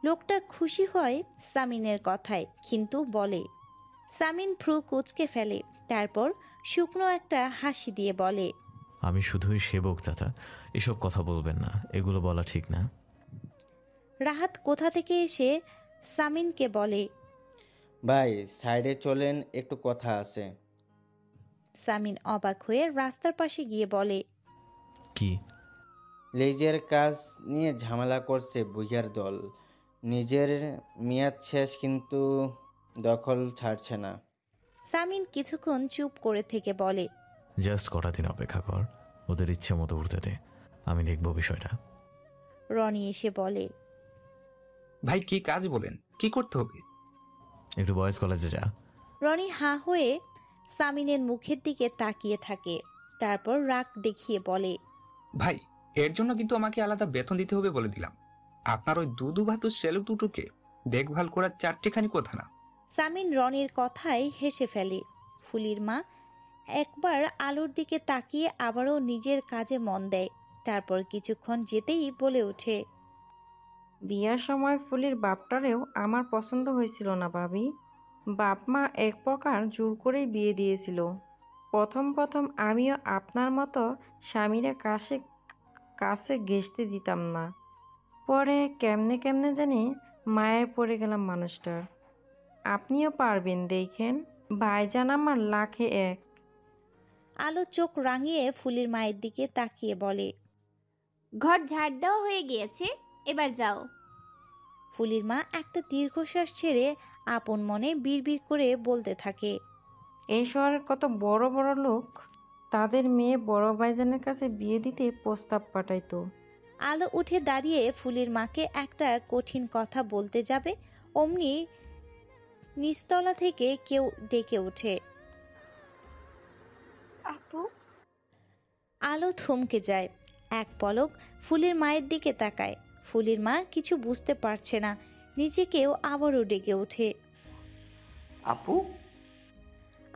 লোকটা খুশি হয় সামিনের কথায়, কিন্তু বলে। সামিন ভ্রু কুঁচকে ফেলে, তারপর শুকনো একটা হাসি দিয়ে বলে, আমি শুধুই সেবক চাচা, এসব কথা বলবেন না, এগুলো বলা ঠিক না। রাহাত কোথা থেকে এসে সামিনকে বলে, ভাই সাইডে চলেন, একটু কথা আছে। সামিন অবাক হয়ে রাস্তার পাশে গিয়ে বলে, কি? লেজের কাজ নিয়ে ঝামেলা করছে বুইয়ার দল। নিজের মেয়াদ শেষ, কিন্তু দখল ছাড়ছে না। সামিন কিছুক্ষণ চুপ করে থেকে বলে, জাস্ট কটা দিন অপেক্ষা কর, ওদের ইচ্ছে মতো উঠতে দে, আমি দেখব বিষয়টা। রনি এসে বলে, ভাই কি কাজ বলেন, কি করতে হবে? একটু বয়েজ কলেজে যা। রনি হাঁ হয়ে সামিনের মুখের দিকে তাকিয়ে থাকে, তারপর রাগ দেখিয়ে বলে, ভাই এর জন্য কিন্তু আমাকে আলাদা বেতন দিতে হবে বলে দিলাম। আপনার ওই দুদু ভাতুর ছেলে দুটোকে দেখভাল করার চারটেখানি কথা না। সামিন রনির কথায় হেসে ফেলে। ফুলির মা একবার আলোর দিকে তাকিয়ে আবারও নিজের কাজে মন দেয়, তারপর কিছুক্ষণ যেতেই বলে ওঠে, বিয়ার সময় ফুলির বাপটারেও আমার পছন্দ হয়েছিল না ভাবি। বাপ মা এক প্রকার জোর করেই বিয়ে দিয়েছিল। প্রথম প্রথম আমিও আপনার মতো স্বামীরা কাছে কাছে ঘেঁষতে দিতাম না। পরে কেমনে কেমনে জানি মায়ায় পড়ে গেলাম মানুষটার। আপনিও পারবেন দেখেন, ভাইজান আমার লাখে এক। আলো চোখ রাঙিয়ে ফুলির মায়ের দিকে তাকিয়ে বলে, ঘর ঝাড় দেওয়া হয়ে গিয়েছে, এবার যাও। ফুলির মা একটা দীর্ঘশ্বাস ছেড়ে আপন মনে বিড়বিড় করে বলতে থাকে, এই শহরের কত বড় বড় লোক তাদের মেয়ে বড় ভাইজানের কাছে বিয়ে দিতে প্রস্তাব পাঠাইতো। আলো উঠে দাঁড়িয়ে ফুলির মাকে একটা কঠিন কথা বলতে যাবে, অমনি নিচতলা থেকে কেউ ডেকে ওঠে, আপু। আলো থমকে যায়, এক পলক ফুলির মায়ের দিকে তাকায়। ফুলির মা কিছু বুঝতে পারছে না, নিজেকেও আবারও ডেকে ওঠে, আপু।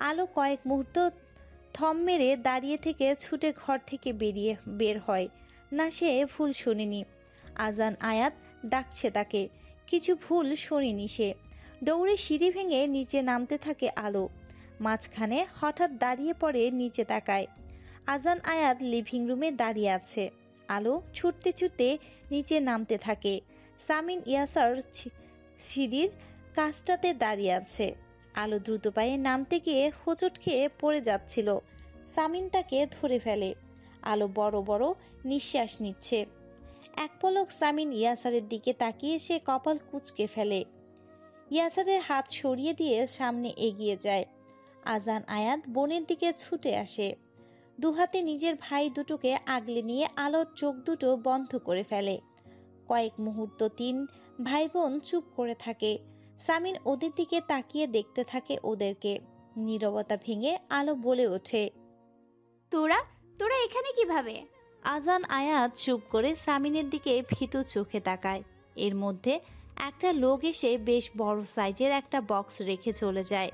আলো কয়েক মুহূর্ত থম মেরে দাঁড়িয়ে থেকে ছুটে ঘর থেকে বের হয় না, সে ভুল শোনেনি। আজান আয়াত ডাকছে তাকে, কিছু ভুল শোনেনি সে। দৌড়ে সিঁড়ি ভেঙে নিচে নামতে থাকে আলো। মাঝখানে হঠাৎ দাঁড়িয়ে পড়ে, নিচে তাকায়। আজান আয়াত লিভিং রুমে দাঁড়িয়ে আছে। আলো ছুটতে ছুটতে নিচে নামতে থাকে। সামিন ইয়াসার সিঁড়ির কাছটাতে দাঁড়িয়ে আছে। আলো দ্রুত পায়ে নামতে গিয়ে হোঁচট খেয়ে পড়ে যাচ্ছিল। সামিন তাকে ধরে ফেলে। আলো বড় বড় নিঃশ্বাস নিচ্ছে। এক পলক সামিন ইয়াসারের দিকে তাকিয়ে সে কপাল কুঁচকে ফেলে। ইয়াসারের হাত সরিয়ে দিয়ে সামনে এগিয়ে যায়। আজান আয়াত বোনের দিকে ছুটে আসে। দুহাতে নিজের ভাই দুটোকে আগলে নিয়ে আলোর চোখ দুটো বন্ধ করে ফেলে। কয়েক মুহূর্ত তিন ভাই বোন চুপ করে থাকে। সামিন ওদের দিকে তাকিয়ে দেখতে থাকে ওদেরকে। নীরবতা ভেঙে আলো বলে ওঠে, তোরা তোরা এখানে কিভাবে? আজান আয়াত চুপ করে সামিনের দিকে ভীতু চোখে তাকায়। এর মধ্যে একটা লোক এসে বেশ বড় সাইজের একটা বক্স রেখে চলে যায়।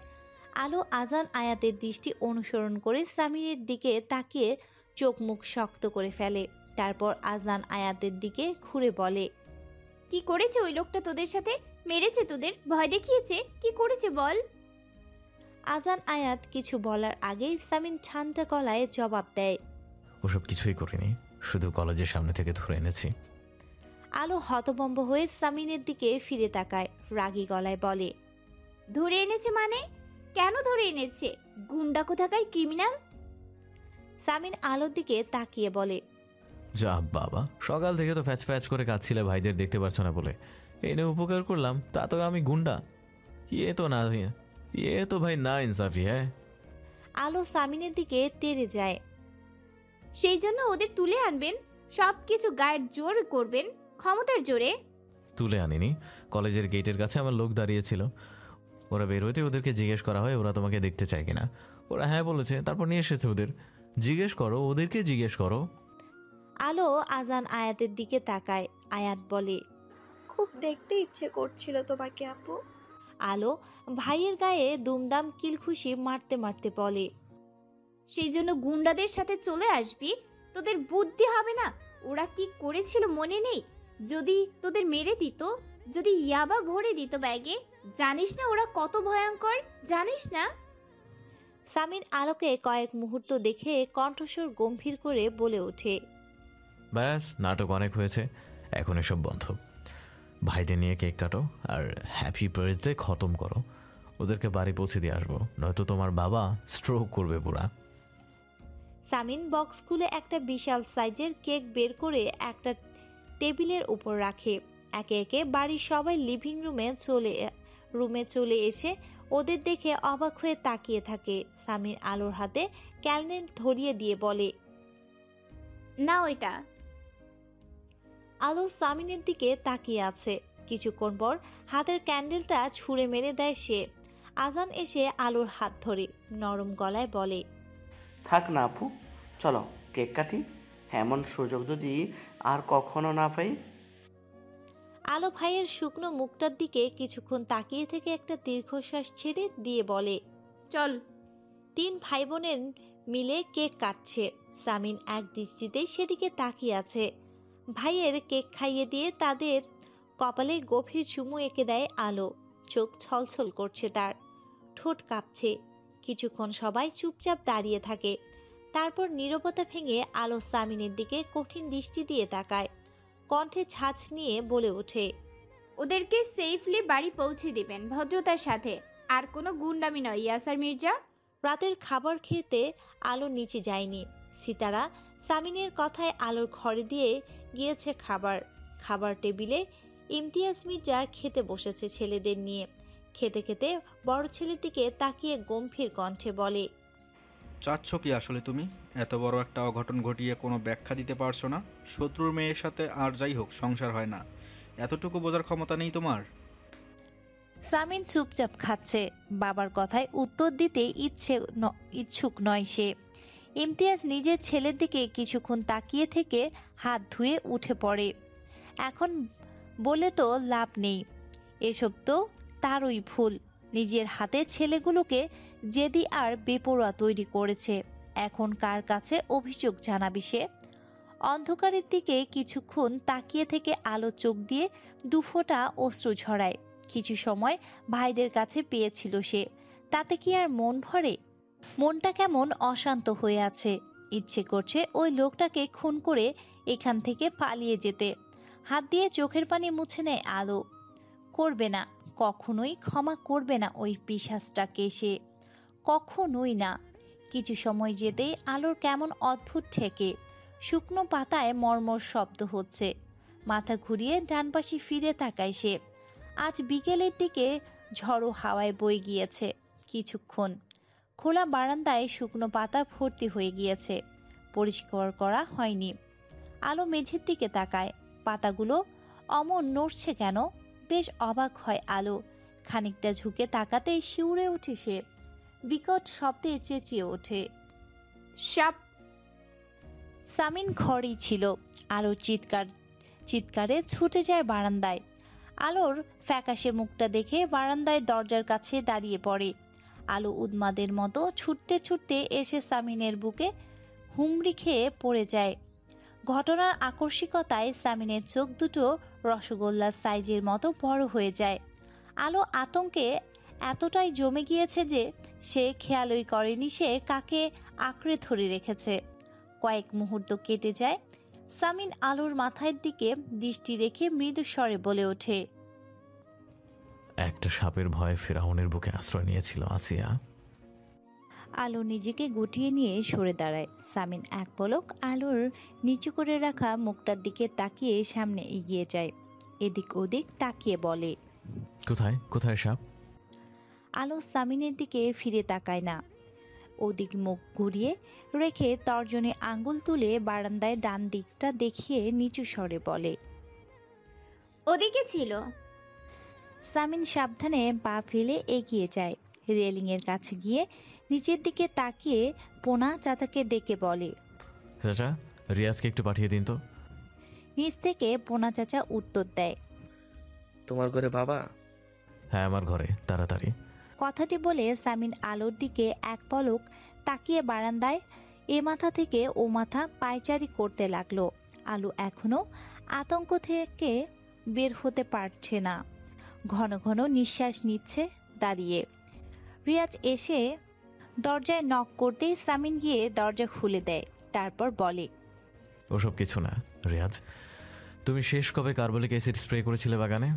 আলো আজান আয়াতের দৃষ্টি অনুসরণ করে সামিনের দিকে তাকিয়ে চোখ মুখ শক্ত করে ফেলে। তারপর আজান আয়াতের দিকে ঘুরে বলে, কি করেছে ওই লোকটা তোদের সাথে? মেরেছে তোদের? ভয় দেখিয়েছে? কি করেছে বল? আজান আয়াত কিছু বলার আগেই সামিন ঠান্ডা গলায় জবাব দেয়, ওসব কিছুই করিনি, শুধু কলেজের সামনে থেকে ধরে এনেছি। আলো হতভম্ব হয়ে সামিনের দিকে ফিরে তাকায়, রাগী গলায় বলে, ধরে এনেছে মানে? কেন ধরে এনেছে? গুন্ডা কোথাকার ক্রিমিনাল। সামিন আলোর দিকে তাকিয়ে বলে, যা বাবা, সকাল থেকে তো ফ্যাচ ফ্যাচ করে কাঁদছিলে ভাইদের দেখতে পারছো না বলে, এনে উপকার করলাম, তা তো আমি গুন্ডা? ये तो ना ये तो भाई ना इंसाफी है। আলো সামিনের দিকে তেড়ে যায়। সেই জন্য ওদের তুলে আনবেন, সব কিছু গায়ের জোর করবেন, ক্ষমতার জোরে। তুলে আনিনি, কলেজের গেটের কাছে আমার লোক দাঁড়িয়েছিল। ওরা বের হইতে ওদেরকে জিজ্ঞেস করা হয় ওরা তোমাকে দেখতে চায় কিনা। ওরা হ্যাঁ বলেছে, তারপর নিয়ে এসেছে ওদের। জিজ্ঞেস করো, ওদেরকে জিজ্ঞেস করো। আলো আজান আয়াতের দিকে তাকায়। আয়াত বলে, খুব দেখতে ইচ্ছে করছিল তোমাকে আপু। আলো ভাইয়ের গায়ে দুমদাম কিলখুশি মারতে মারতে বলে, সেই জন্য গুন্ডাদের সাথে চলে আসবি? তোদের বুদ্ধি হবে না? ওরা কি করেছিল মনে নেই? যদি তোদের মেরে দিত, যদি ইয়াবা ভরে দিত ব্যাগে, জানিস না ওরা কত ভয়ঙ্কর, জানিস না? সামিন আলোকে কয়েক মুহূর্ত দেখে কণ্ঠস্বর গম্ভীর করে বলে ওঠে, ব্যাস, নাটক অনেক হয়েছে, এখন এসব বন্ধ। ভাইদের নিয়ে কেক কাটো আর হ্যাপি বার্থডে খতম করো। ওদেরকে বাড়ি পৌঁছে দিয়ে আসবো, নয়তো তোমার বাবা স্ট্রোক করবে পুরা। সামিন বক্স খুলে একটা বিশাল সাইজের কেক বের করে একটা টেবিলের উপর রাখে। একে একে বাড়ির সবাই লিভিং রুমে চলে এসে ওদের দেখে অবাক হয়ে তাকিয়ে থাকে। সামিন আলোর হাতে ক্যান্ডেল ধরিয়ে দিয়ে বলে, না ওইটা। আলো সামিনের দিকে তাকিয়ে আছে। কিছুক্ষণ পর হাতের ক্যান্ডেলটা ছুঁড়ে মেরে দেয় সে। আজান এসে আলোর হাত ধরে নরম গলায় বলে, থাক না আপু, চলো কেক কাটি। এমন সুযোগ যদি আর কখনো না পাই। আলো ভাইয়ের শুকনো মুখটার দিকে কিছুক্ষণ তাকিয়ে থেকে একটা দীর্ঘশ্বাস ছেড়ে দিয়ে বলে, চল। 3 ভাই বোনের মিলে কেক কাটছে। সামিন এক দৃষ্টিতে সেদিকে তাকিয়ে আছে। ভাইয়ের কেক খাইয়ে দিয়ে তাদের কপালে গভীর চুমু এঁকে দেয় আলো। চোখ ছলছল করছে তার, ঠোঁট কাঁপছে। কিছুক্ষণ সবাই চুপচাপ দাঁড়িয়ে থাকে। তারপর নীরবতা ভেঙে আলো সামিনের দিকে কঠিন দৃষ্টি দিয়ে তাকায়। কণ্ঠে ছাঁচ নিয়ে বলে ওঠে, ওদেরকে সেফলি বাড়ি পৌঁছে দিবেন ভদ্রতার সাথে, আর কোনো গুন্ডামি নয় ইয়াসার মির্জা। রাতের খাবার খেতে আলো নিচে যায়নি। সিতারা সামিনের কথায় আলোর ঘরে দিয়ে গিয়েছে খাবার টেবিলে ইমতিয়াজ মির্জা খেতে বসেছে ছেলেদের নিয়ে। খেতে খেতে বড় ছেলের দিকে তাকিয়ে গম্ভীর কণ্ঠে বলে, চাচ্ছ কি আসলে তুমি? এত বড় একটা অঘটন ঘটিয়ে কোনো ব্যাখ্যা দিতে পারছো না? শত্রুর মেয়ের সাথে আর যাই হোক সংসার হয় না, এতটুকু বোঝার ক্ষমতা নেই তোমার? সামিন চুপচাপ খাচ্ছে। বাবার কথায় উত্তর দিতে ইচ্ছুক নয় সে। ইমতিয়াজ নিজের ছেলের দিকে কিছুক্ষণ তাকিয়ে থেকে হাত ধুয়ে উঠে পড়ে। এখন বলে তো লাভ নেই, এসব তো তারই ভুল। নিজের হাতে ছেলেগুলোকে জেদি আর বেপরোয়া তৈরি করেছে। এখন কার কাছে অভিযোগ জানাবি সে? অন্ধকারের দিকে কিছুক্ষণ তাকিয়ে থেকে আলো চোখ দিয়ে দুফোঁটা অশ্রু ঝরায়। কিছু সময় ভাইদের কাছে পেয়েছিল সে, তাতে কি আর মন ভরে? মনটা কেমন অশান্ত হয়ে আছে। ইচ্ছে করছে ওই লোকটাকে খুন করে এখান থেকে পালিয়ে যেতে। হাত দিয়ে চোখের পানি মুছে নেয় আলো। করবে না, কখনোই ক্ষমা করবে না ওই পিশাচটাকে সে, কখনোই না। কিছু সময় যেতেই আলোর কেমন অদ্ভুত ঠেকে। শুকনো পাতায় মর্মর শব্দ হচ্ছে। মাথা ঘুরিয়ে ডান পাশে ফিরে তাকায় সে। আজ বিকেলের দিকে ঝড়ো হাওয়ায় বয়ে গিয়েছে। কিছুক্ষণ খোলা বারান্দায় শুকনো পাতা ভর্তি হয়ে গিয়েছে, পরিষ্কার করা হয়নি। আলো মেঝের দিকে তাকায়, পাতাগুলো অমন নড়ছে কেন? বেশ অবাক হয় আলো। খানিকটা ঝুঁকে তাকাতেই শিউরে ওঠে সে। বিকট শব্দে চেঁচিয়ে ওঠে, সাপ! সামিন ঘরেই ছিল। আলোর চিৎকারে ছুটে যায় বারান্দায়। আলোর ফ্যাকাশে মুখটা দেখে বারান্দায় দরজার কাছে দাঁড়িয়ে পড়ে। আলো উন্মাদের মতো ছুটতে ছুটতে এসে সামিনের বুকে হুমড়ি খেয়ে পড়ে যায়। ঘটনার আকস্মিকতায় সামিনের চোখ দুটো রসগোল্লার সাইজের মতো বড় হয়ে যায়। আলো আতঙ্কে এতটাই জমে গিয়েছে যে সে খেয়ালই করেনি সে কাকে আঁকড়ে ধরে রেখেছে। কয়েক মুহূর্ত কেটে যায়। সামিন আলোর মাথার দিকে দৃষ্টি রেখে মৃদু স্বরে বলে ওঠে, একটা সাপের ভয়ে ফেরাউনের বুকে আশ্রয় নিয়েছিল আসিয়া। আলো নিজেকে গুটিয়ে নিয়ে সরে দাঁড়ায়। সামিন এক পলক আলোর নিচু করে রাখা মুখটার দিকে তাকিয়ে সামনে এগিয়ে যায়। এদিক ওদিক তাকিয়ে বলে, কোথায় কোথায় সাপ? আলো সামিনের দিকে ফিরে তাকায় না। ওদিক মুখ ঘুরিয়ে রেখে তর্জনী আঙ্গুল তুলে বারান্দায় ডান দিকটা দেখিয়ে নিচু স্বরে বলে, ওদিকে ছিল। সামিন সাবধানে পা ফেলে এগিয়ে যায়। রেলিংয়ের কাছে গিয়ে নিচের দিকে তাকিয়ে পোনা চাচাকে ডেকে বলে, চাচা, রিয়াজকে একটু পাঠিয়ে দিন তো। নিচ থেকে পোনা চাচা উত্তর দেয়, তোমার ঘরে বাবা? হ্যাঁ, আমার ঘরে, তাড়াতাড়ি। কথাটি বলে সামিন আলোর দিকে এক পলক তাকিয়ে বারান্দায় এ মাথা থেকে ও মাথা পায়চারি করতে লাগলো। আলো এখনো আতঙ্ক থেকে বের হতে পারছে না। ঘন ঘন নিঃশ্বাস নিচ্ছে দাঁড়িয়ে। রিয়াজ এসে দরজায় নক করতেই সামিন গিয়ে দরজা খুলে দেয়। তারপর বলে, ওসব কিছু না রিয়াজ, তুমি শেষ কবে কার্বলিক অ্যাসিড স্প্রে করেছিলে বাগানে?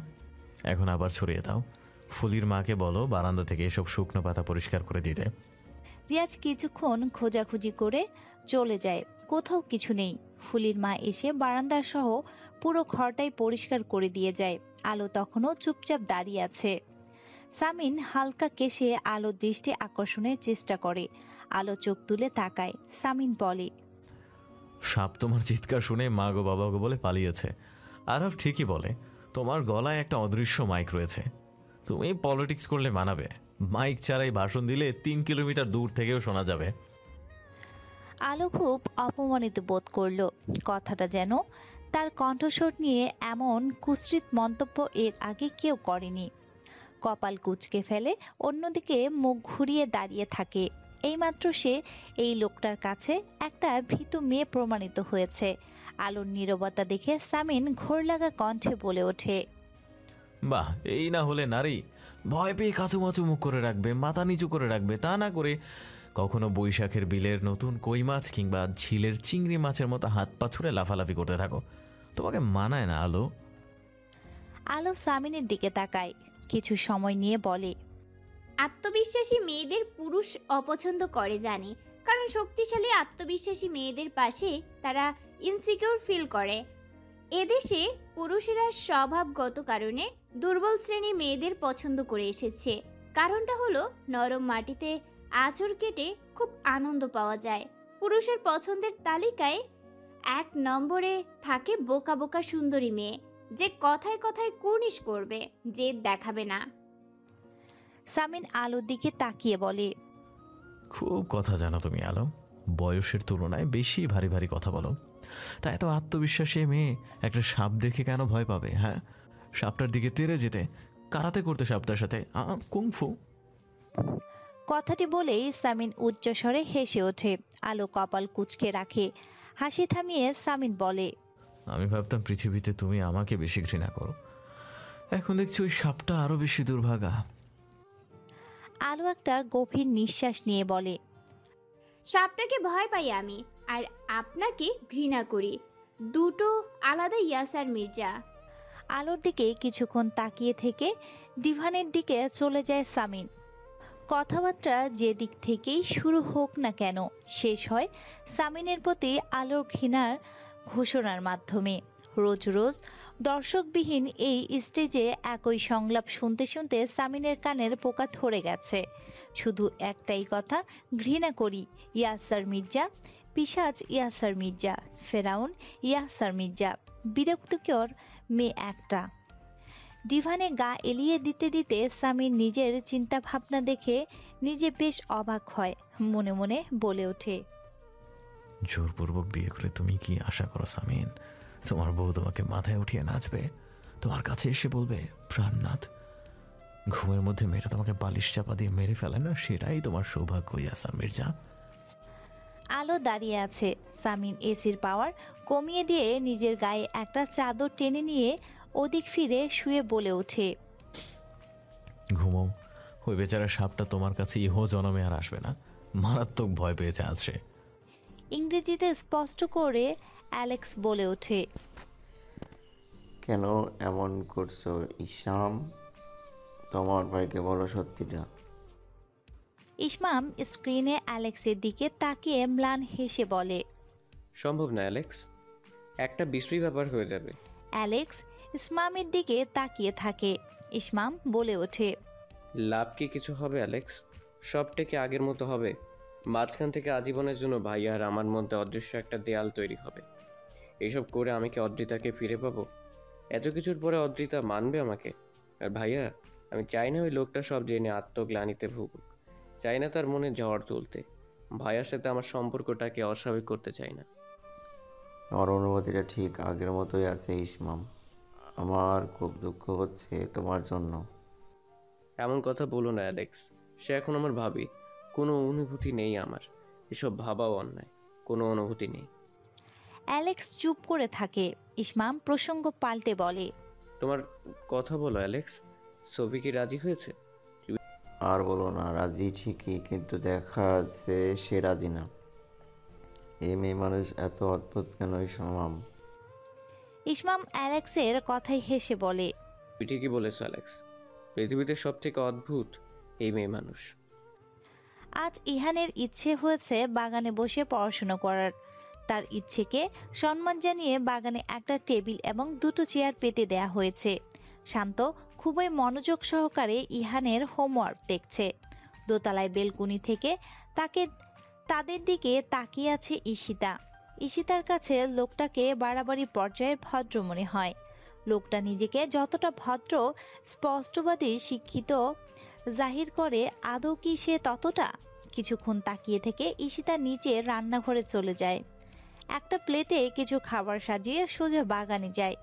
এখন আবার ছড়িয়ে দাও। ফুলির মাকে বলো বারান্দা থেকে এসব শুকনো পাতা পরিষ্কার করে দিতে। রিয়াজ কিছুক্ষণ খোঁজাখুঁজি করে চলে যায়। কোথাও কিছু নেই। ফুলির মা এসে বারান্দা সহ পুরো ঘরটাই পরিষ্কার করে দিয়ে যায়। আলো তখনও চুপচাপ দাঁড়িয়ে আছে। সামিন হালকা কেশে আলোর দৃষ্টি আকর্ষণের চেষ্টা করে। আলো চোখ তুলে তাকায়। সামিন বলে, সাপ তোমার চিৎকার শুনে মা গো বাবা গো বলে পালিয়েছে। আরব ঠিকই বলে, তোমার গলায় একটা অদৃশ্য মাইক রয়েছে। তুমি পলিটিক্স করলে মানাবে। মাইক ছাড়াই ভাষণ দিলে 3 কিলোমিটার দূর থেকেও শোনা যাবে। আলো খুব অপমানিত বোধ করলো। কথাটা যেন তার কণ্ঠস্বর নিয়ে এমন কুৎসিত মন্তব্য এর আগে কেউ করেনি। কপাল কুঁচকে ফেলে অন্যদিকে মুখ ঘুরিয়ে দাঁড়িয়ে থাকে। এইমাত্র সে এই লোকটার কাছে একটা ভীতু মেয়ে প্রমাণিত হয়েছে। আলোর নীরবতা দেখে সামিন ঘোর লাগা কণ্ঠে বলে ওঠে, বাহ, এই না হলে নারী! ভয় পেয়ে কাচুমাচু মুখ করে রাখবে, মাথা নিচু করে রাখবে, তা না করে কখনো বৈশাখের বিলের নতুন কই মাছ কিংবা ঝিলের চিংড়ি মাছের মতো হাত পা ছুঁড়ে লাফালাফি করতে থাকো। তোমাকে মানায় না আলো। আলো সামিনের দিকে তাকায়, কিছু সময় নিয়ে বলে, আত্মবিশ্বাসী মেয়েদের পুরুষ অপছন্দ করে জানি, কারণ শক্তিশালী আত্মবিশ্বাসী মেয়েদের পাশে তারা ইনসিকিউর ফিল করে। এদেশে পুরুষেরা স্বভাবগত কারণে দুর্বল শ্রেণীর মেয়েদের পছন্দ করে এসেছে। কারণটা হলো নরম মাটিতে আঁচড় কেটে খুব আনন্দ পাওয়া যায়। পুরুষের পছন্দের তালিকায় 1 নম্বরে থাকে বোকা বোকা সুন্দরী মেয়ে, যে কথায় কথায় কুর্নিশ করবে, জেদ দেখাবে না। সামিন আলোর দিকে তাকিয়ে বলে, খুব কথা জানো তুমি আলো। বয়সের তুলনায় বেশি ভারী ভারী কথা বলো। তা এত আত্মবিশ্বাসী মেয়ে একটা সাপ দেখে কেন ভয় পাবে? হ্যাঁ, সাপটার দিকে তেড়ে যেতে, কারাতে করতে সাপটার সাথে কুংফু। কথাটি বলেই সামিন উচ্চস্বরে হেসে ওঠে। আলো কপাল কুঁচকে রাখে। হাসি থামিয়ে সামিন বলে, আমি ভাবতাম পৃথিবীতে তুমি আমাকে বেশি ঘৃণা করো, এখন দেখছি ওই সাপটা আরো বেশি দুর্ভাগা। আলো একটা গভীর নিঃশ্বাস নিয়ে বলে, সাপটাকে ভয় পাই আমি, আর আপনাকে ঘৃণা করি। দুটো আলাদা ইয়াসার মির্জা। আলোর দিকে কিছুক্ষণ তাকিয়ে থেকে ডিভানের দিকে চলে যায় সামিন। কথাবার্তা যে দিক থেকেই শুরু হোক না কেন, শেষ হয় সামিনের প্রতি আলোর ঘৃণার ঘোষণার মাধ্যমে। রোজ রোজ দর্শকবিহীন এই স্টেজে একই সংলাপ শুনতে শুনতে সামিনের কানের পোকা ধরে গেছে। শুধু একটাই কথা, ঘৃণা করি ইয়াসার মির্জা, পিশাচ ইয়াসার মির্জা, ফেরাউন ইয়াসার মির্জা। বিরক্তিকর মেয়ে একটা। ডিভানে গা এলিয়ে দিতে দিতে সামির নিজের চিন্তা ভাবনা দেখে নিজে বেশ অবাক হয়। মনে মনে বলে ওঠে, জোরপূর্বক বিয়ে করে তুমি কি আশা করো সামিন? তোমার বউ তোমাকে মাথায় উঠিয়ে নাচবে, তোমার কাছে এসে বলবে প্রাণনাথ। ঘুমের মধ্যে মেয়েটা তোমাকে বালিশ চাপা দিয়ে মেরে ফেলে না, সেটাই তোমার সৌভাগ্য ইয়াসার মির্জা। আলো দাঁড়িয়ে আছে। সামিন এসির পাওয়ার কমিয়ে দিয়ে নিজের গায়ে একটা চাদর টেনে নিয়ে ওদিক ফিরে শুয়ে বলে ওঠে, ঘুমো। ওই বেচারা সাপটা তোমার কাছে ইহো জনমে আর আসবে না। মারাত্মক ভয় পেয়েছে আজ সে। ইংরেজিতে স্পষ্ট করে অ্যালেক্স বলে ওঠে, কেন এমন করছো ইসমাম? তোমার ভাইকে বলো সত্যিটা। ইসমাম স্ক্রিনে অ্যালেক্সের দিকে তাকিয়ে ম্লান হেসে বলে, সম্ভব না অ্যালেক্স, একটা বিশ্রী ব্যাপার হয়ে যাবে। অ্যালেক্স ইসমামের দিকে তাকিয়ে থাকে। ইসমাম বলে ওঠে, লাভ কি কিছু হবে অ্যালেক্স? সবটা কি আগের মতো হবে? মাঝখান থেকে আজীবনের জন্য ভাইয়া আর আমার মধ্যে অদৃশ্য একটা দেয়াল তৈরি হবে। এইসব করে আমি কি অদ্রিতাকে ফিরে পাবো? এত কিছুর পরে অদ্রিতা মানবে আমাকে? আর ভাইয়া, আমি চাই না ওই লোকটা সব জেনে আত্মগ্লানিতে ভুগুক। চাই না তার মনে ঝড় তুলতে। ভাইয়ার সাথে আমার সম্পর্কটাকে অস্বাভাবিক করতে চাই না। আমার অনুভূতিটা ঠিক আগের মতোই আছে ইসমাম। আমার খুব দুঃখ হচ্ছে তোমার জন্য। এমন কথা বলো না অ্যালেক্স। সে এখন আমার ভাবি। কোনো অনুভূতি নেই আমার। এসব ভাবাও অন্যায়। কোনো অনুভূতি নেই। অ্যালেক্স চুপ করে থাকে। ইসমাম প্রসঙ্গ পাল্টে বলে, তোমার কথা বলো অ্যালেক্স। ছবি কি রাজি হয়েছে? আর বলো না, রাজি ঠিকই, কিন্তু দেখা যাচ্ছে সে রাজি না। এই মেয়ে মানুষ এত অদ্ভুত কেন ইসমাম? ইসমাম অ্যালেক্সের কথাই হেসে বলে, তুই ঠিকই বলেছ অ্যালেক্স। পৃথিবীতে সব থেকে অদ্ভুত এই মেয়ে মানুষ। আজ ইহানের ইচ্ছে হয়েছে বাগানে বসে পড়াশোনা করার। তার ইচ্ছেকে সম্মান জানিয়ে বাগানে একটা টেবিল এবং দুটো চেয়ার পেতে দেয়া হয়েছে। শান্ত খুবই মনোযোগ সহকারে ইহানের হোমওয়ার্ক দেখছে। দোতলায় বেলকুনি থেকে তাদের দিকে তাকিয়ে আছে ঈশিতা। ঈশিতার কাছে লোকটাকে বাড়াবাড়ি পর্যায়ের ভদ্র মনে হয়। লোকটা নিজেকে যতটা ভদ্র, স্পষ্টবাদী, শিক্ষিত জাহির করে, আদৌ কি সে ততটা? কিছুক্ষণ তাকিয়ে থেকে ঈশিতা নিচে রান্নাঘরে চলে যায়। একটা প্লেটে কিছু খাবার সাজিয়ে সোজা বাগানে যায়।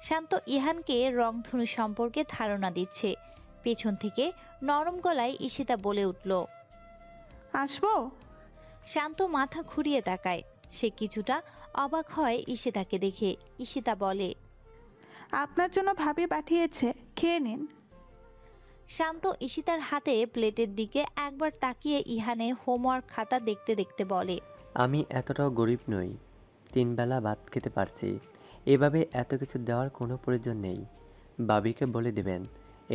শান্ত ইহানকে রংধনু সম্পর্কে ধারণা দিচ্ছে। পেছন থেকে নরম গলায় ঈশিতা বলে উঠল, আসবো? শান্ত মাথা ঘুরিয়ে তাকায়। সে কিছুটা অবাক হয় ঈশিতাকে দেখে। ঈশিতা বলে, আপনার জন্য ভাবি পাঠিয়েছে, খেয়ে নিন। শান্ত ঈশিতার হাতে প্লেটের দিকে একবার তাকিয়ে ইহানে হোমওয়ার্ক খাতা দেখতে দেখতে বলে, আমি এতটাও গরিব নই, 3 বেলা ভাত খেতে পারছি। এভাবে এত কিছু দেওয়ার কোনো প্রয়োজন নেই। বাবিকে বলে দেবেন,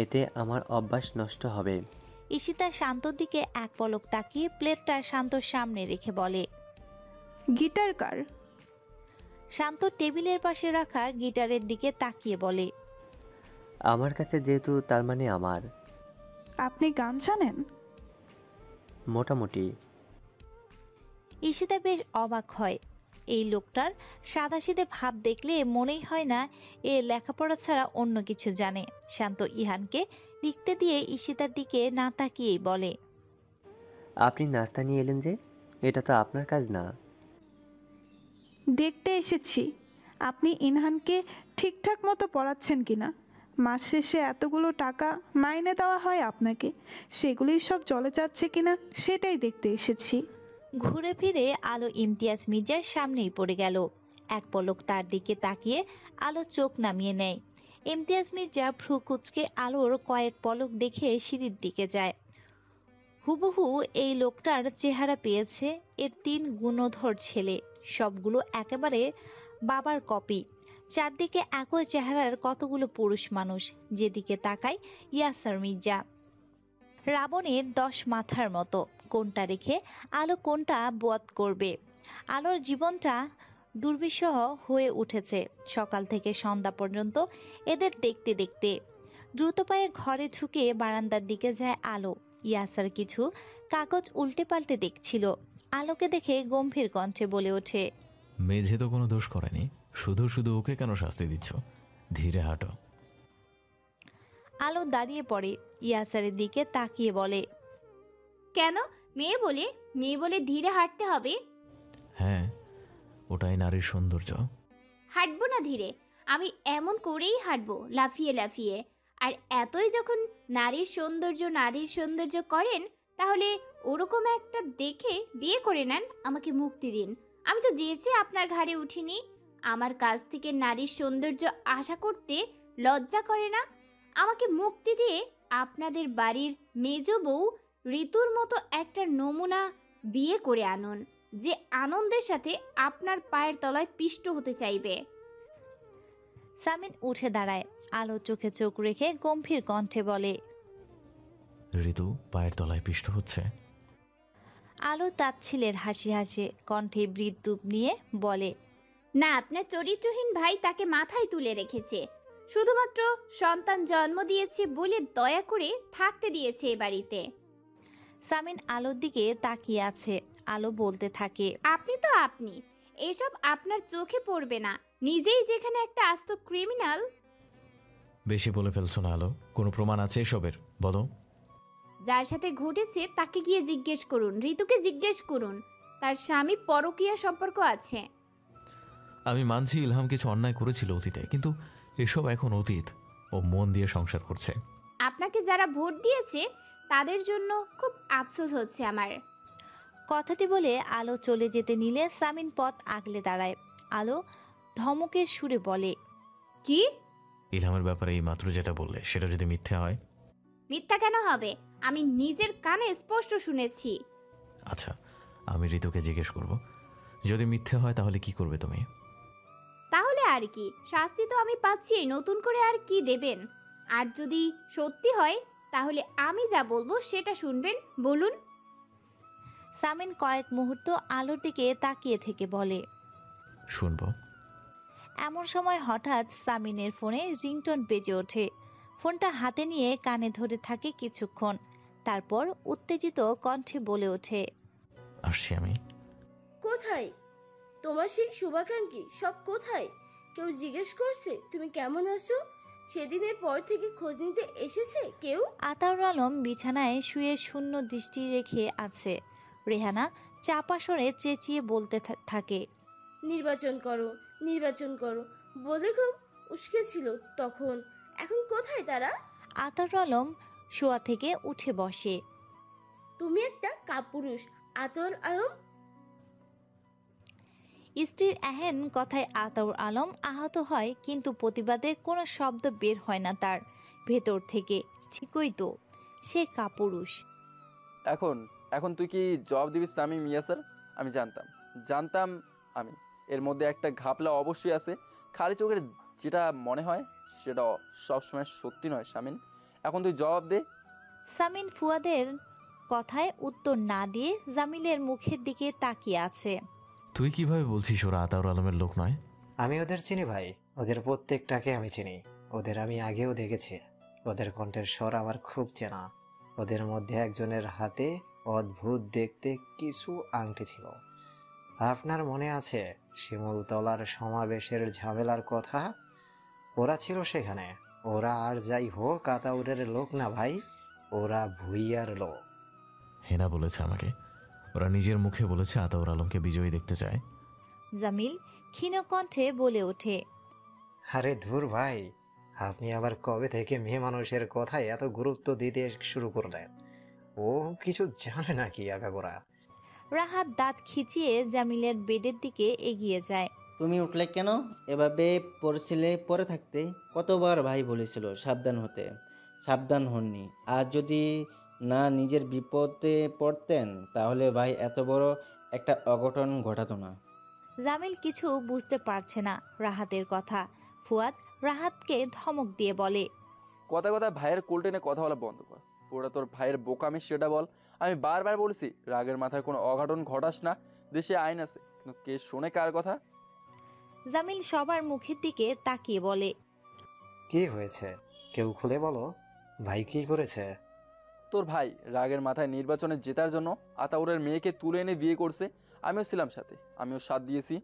এতে আমার অভ্যাস নষ্ট হবে। ঈশিতা শান্তর দিকে এক পলক তাকিয়ে প্লেটটা শান্তর সামনে রেখে বলে, গিটার কার? শান্ত টেবিলের পাশে রাখা গিটারের দিকে তাকিয়ে বলে, আমার কাছে যেহেতু তার মানে আমার। আপনি গান জানেন? মোটামুটি। ঈশিতা বেশ অবাক হয়। এই লোকটার সাদাসিধে ভাব দেখলে মনেই হয় না এ লেখাপড়া ছাড়া অন্য কিছু জানে। শান্ত ইহানকে লিখতে দিয়ে ঈশিতার দিকে না তাকিয়েই বলে, আপনি নাস্তা নিয়ে এলেন যে? এটা তো আপনার কাজ না। দেখতে এসেছি আপনি ইনহানকে ঠিকঠাক মতো পড়াচ্ছেন কিনা। মাস শেষে এতগুলো টাকা মাইনে দেওয়া হয় আপনাকে, সেগুলোই সব জলে যাচ্ছে কিনা সেটাই দেখতে এসেছি। ঘুরে ফিরে আলো ইমতিয়াজ মির্জার সামনেই পড়ে গেল। এক পলক তার দিকে তাকিয়ে আলো চোখ নামিয়ে নেয়। ইমতিয়াজ মির্জা ভ্রু কুঁচকে আলোর কয়েক পলক দেখে সিঁড়ির দিকে যায়। হুবহু এই লোকটার চেহারা পেয়েছে এর 3 গুণধর ছেলে। সবগুলো একেবারে বাবার কপি। চারদিকে একই চেহারার কতগুলো পুরুষ মানুষ। যেদিকে তাকায় ইয়াসার মির্জা রাবণের 10 মাথার মতো। কোনটা রেখে আলো কোনটা বধ করবে? আলোর জীবনটা দুর্বিষহ হয়ে উঠেছে সকাল থেকে সন্ধ্যা পর্যন্ত এদের দেখতে দেখতে। দ্রুত পায়ে ঘরে ঢুকে বারান্দার দিকে যায় আলো। ইয়াসার কিছু কাগজ উল্টে পাল্টে দেখছিল। আলোকে দেখে গম্ভীর কণ্ঠে বলে ওঠে, মেঝে তো কোনো দোষ করেনি, শুধু শুধু ওকে কেন শাস্তি দিচ্ছ? ধীরে হাঁটো। আলো দাঁড়িয়ে পড়ে, ইয়াসারের দিকে তাকিয়ে বলে, কেন? মেয়ে বলে ধীরে হাঁটতে হবে? হ্যাঁ, ওটাই নারীর সৌন্দর্য। হাঁটবো না ধীরে, আমি এমন করেই হাঁটবো, লাফিয়ে লাফিয়ে। আর এতই যখন নারীর সৌন্দর্য করেন, তাহলে ওরকম একটা দেখে বিয়ে করে নেন, আমাকে মুক্তি দিন। আমি তো যেচে আপনার ঘাড়ে উঠিনি। আমার কাছ থেকে নারীর সৌন্দর্য আশা করতে লজ্জা করে না? আমাকে মুক্তি দিয়ে আপনাদের বাড়ির মেজ বউ ঋতুর মতো একটা নমুনা বিয়ে করে আনুন, যে আনন্দের সাথে আপনার পায়ের তলায় পিষ্ট হতে চাইবে। সামিন উঠে দাঁড়ায়। আলো চোখে চোখ রেখে গম্ভীর কণ্ঠে বলে, ঋতু পায়ের তলায় পিষ্ট হচ্ছে? আলো তাচ্ছিলের হাসি হাসে কণ্ঠে বৃদ্ধ নিয়ে বলে, না, আপনার চরিত্রহীন ভাই তাকে মাথায় তুলে রেখেছে। শুধুমাত্র সন্তান জন্ম দিয়েছে বলে দয়া করে থাকতে দিয়েছে এ বাড়িতে। সামিন আলোর দিকে তাকিয়ে আছে। আলো বলতে থাকে, আপনি তো আপনি, এসব আপনার চোখে পড়বে না। নিজেই যেখানে একটা আস্ত ক্রিমিনাল। বেশি বলে ফেলছো না আলো, কোনো প্রমাণ আছে এসবের? বলো। যার সাথে ঘটেছে তাকে গিয়ে জিজ্ঞেস করুন, ঋতুকে জিজ্ঞেস করুন, তার স্বামী পরকীয়া সম্পর্ক আছে। আমি মানছি ইলহাম কিছু অন্যায় করেছিল অতীতে, কিন্তু এসব এখন অতীত। ও মন দিয়ে সংসার করছে। আপনাকে যারা ভোট দিয়েছে তাদের জন্য খুব আফসোস হচ্ছে আমার। কথাটি বলে আলো চলে যেতে নিলে সামিন পথ আগলে দাঁড়ায়। আলো ধমকের সুরে বলে, কি? ইলহামের ব্যাপারে এই মাত্র যেটা বললে সেটা যদি মিথ্যে হয়? মিথ্যা কেন হবে? আমি নিজের কানে স্পষ্ট শুনেছি। আচ্ছা, আমি ঋতুকে জিজ্ঞেস করব, যদি মিথ্যে হয় তাহলে কি করবে তুমি? তাহলে আর কি, শাস্তি তো আমি পাচ্ছি, নতুন করে আর কি দেবেন? আর যদি সত্যি হয় তাহলে আমি যা বলবো সেটা শুনবেন। বলুন। সামিন কয়েক মুহূর্ত আলোর দিকে তাকিয়ে থেকে বলে, শুনবো। এমন সময় হঠাৎ সামিনের ফোনে রিংটোন বেজে ওঠে। ফোনটা হাতে নিয়ে কানে ধরে থাকে কিছুক্ষণ, তারপর উত্তেজিত কণ্ঠে বলে ওঠে, আসছি আমি। কোথায় তোমার সেই শুভাকাঙ্ক্ষী? সব কোথায়? কেউ জিজ্ঞেস করছে তুমি কেমন আছো? সেদিনের পর থেকে খোঁজ নিতে এসেছে কেউ? আতাউর আলম বিছানায় শুয়ে শূন্য দৃষ্টি রেখে আছে। রেহানা চাপা স্বরে চেঁচিয়ে বলতে থাকে, নির্বাচন করো, নির্বাচন করো বলে খুব উস্কেছিল তখন, এখন কোথায় তারা? আতাউর আলম শোয়া থেকে উঠে বসে। তুমি একটা কাপুরুষ আতর আলম। স্ত্রীর এহেন কথায় আতাউর আলম আহত হয়, কিন্তু প্রতিবাদের কোনো শব্দ বের হয় না তার ভেতর থেকে। ঠিকই তো, সে কাপুরুষ। এখন এখন তুই কি জবাব দিবি সামি মিয়া স্যার? আমি জানতাম আমি এর মধ্যে একটা ঘাপলা অবশ্যই আছে। খালি চোখের যেটা মনে হয় সেটা সবসময় সত্যি নয় শামিন। এখন তুই জবাব দে। সামিন ফুয়াদের কথায় উত্তর না দিয়ে জামিলের মুখের দিকে তাকিয়ে আছে। তুই কিভাবে বলছিস ওরা আতাউর আলমের লোক নয়? আমি ওদের চিনি ভাই, ওদের প্রত্যেকটাকে আমি চিনি। ওদের আমি আগেও দেখেছি। ওদের কণ্ঠের স্বর আমার খুব চেনা। ওদের মধ্যে একজনের হাতে অদ্ভুত দেখতে কিছু আংটি ছিল। আপনার মনে আছে শিমুলতলার সমাবেশের ঝামেলার কথা? ওরা ছিল সেখানে। ওরা আর যাই হোক আতাউরের লোক না ভাই, ওরা ভুইয়ার লোক। হেনা বলেছে আমাকে, ওরা নিজের মুখে বলেছে আতাউর আলমকে বিজয়ী দেখতে চায়। জামিল ক্ষীণ কণ্ঠে বলে ওঠে, আরে ধুর ভাই, আপনি আবার কবে থেকে মেয়ে মানুষের কথায় এত গুরুত্ব দিতে শুরু করলেন? ও কিছু জানে নাকি আগাগোড়া? রাহাত দাঁত খিচিয়ে জামিলের বেডের দিকে এগিয়ে যায়। তুমি উঠলে কেন? এভাবে পড়ছিলে পরে থাকতে। কতবার ভাই বলেছিল সাবধান হতে, সাবধান হননি। আর যদি না নিজের বিপদে পড়তেন তাহলে ভাই এত বড় একটা অঘটন ঘটাতো না। জামিল কিছু বুঝতে পারছে না রাহাতের কথা। ফুয়াদ রাহাতকে ধমক দিয়ে বলে, কথা ভাইয়ের কোল টেনে কথা বলা বন্ধ কর। ওরা তোর ভাইয়ের বোকামি সেটা বল। আমি বারবার বলছি রাগের মাথায় কোনো অঘটন ঘটাস না, দেশে আইন আছে, কিন্তু কে শোনে কার কথা? জামিল সবার মুখের দিকে তাকিয়ে বলে, কি হয়েছে কেউ খুলে বলো, ভাই কি করেছে? তোর ভাই রাগের মাথায় নির্বাচনে জেতার জন্য আতাউরের মেয়েকে তুলে এনে বিয়ে করছে। আমিও ছিলাম সাথে, আমিও সাথ দিয়েছি।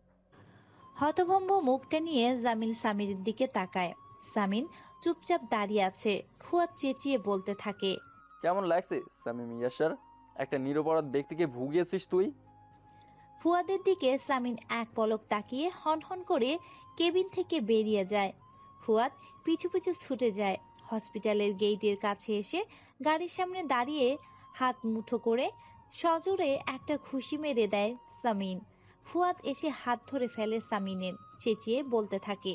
হতভম্ব মুখটা নিয়ে জামিল সামিরের দিকে তাকায়। সামিন চুপচাপ দাঁড়িয়ে আছে। ফুয়াদ চেঁচিয়ে বলতে থাকে, কেমন লাগছে সামিম ইয়াসার? একটা নিরপরাধ ব্যক্তিকে ভুগিয়েছিস তুই। ফুয়াদের দিকে সামিন এক পলক তাকিয়ে হনহন করে কেবিন থেকে বেরিয়ে যায়। ফুয়াদ পিছু পিছু ছুটে যায়। হসপিটালের গেটের কাছে এসে গাড়ির সামনে দাঁড়িয়ে হাত মুঠো করে সজোরে একটা ঘুষি মেরে দেয় সামিন। ফুয়াদ এসে হাত ধরে ফেলে সামিনের, চেঁচিয়ে বলতে থাকে,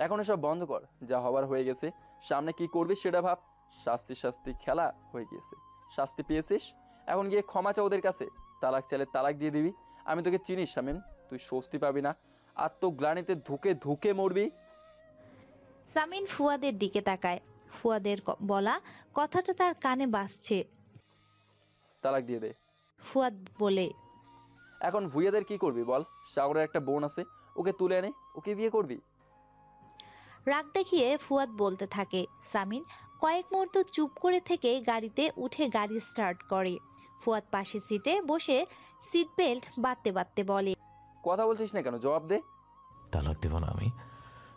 এখন এসব বন্ধ কর, যা হবার হয়ে গেছে। সামনে কি করবি সেটা ভাব। শাস্তি খেলা হয়ে গিয়েছে, শাস্তি পেয়েছিস, এখন গিয়ে ক্ষমা চা ওদের কাছে। তালাক চাইলে তালাক দিয়ে দিবি। আমি তোকে চিনি শামিম, তুই স্বস্তি পাবি না, আত্মগ্লানিতে ধুকে ধুকে মরবি। সামিন ফুয়াদের দিকে তাকায়। ফুয়াদের বলা কথাটা তার কানে বাজছে। তালাক দিয়ে দে। ফুয়াদ বলে, এখন ভুইয়াদের কি করবি বল? সাগরের একটা বোন আছে, ওকে তুলে এনে ওকে বিয়ে করবি। রাগ দেখিয়ে ফুয়াদ বলতে থাকে। সামিন কয়েক মুহূর্ত চুপ করে থেকে গাড়িতে উঠে গাড়ি স্টার্ট করে। ফুয়াদ পাশের সিটে বসে সিট বেল্ট বাঁধতে বাঁধতে বলে, কথা বলছিস না কেন, জবাব দে। তালাক দেব না আমি,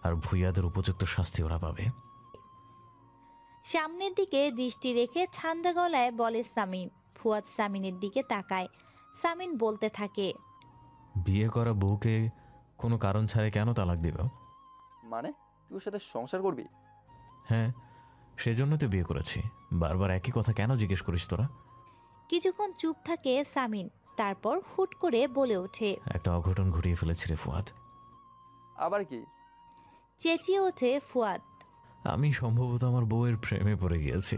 আর ভুইয়াদের উপযুক্ত শাস্তি ওরা পাবে। সামনের দিকে দৃষ্টি রেখে ঠান্ডা গলায় বলে সামিন। ফুয়াদ সামিনের দিকে তাকায়। সামিন বলতে থাকে, বিয়ে করা বউকে কোনো কারণ ছাড়াই কেন তালাক দিব? মানে তুই ওর সাথে সংসার করবি? হ্যাঁ, সেজন্য তো বিয়ে করেছি। বারবার একই কথা কেন জিজ্ঞেস করিস তোরা? কিছুক্ষণ চুপ থাকে সামিন, তারপর হুট করে বলে ওঠে, একটা অঘটন ঘটিয়ে ফেলেছি রে ফুয়াদ। আবার কি? চেঁচিয়ে ওঠে ফুয়াদ। আমি সম্ভবত আমার বউয়ের প্রেমে পড়ে গিয়েছি।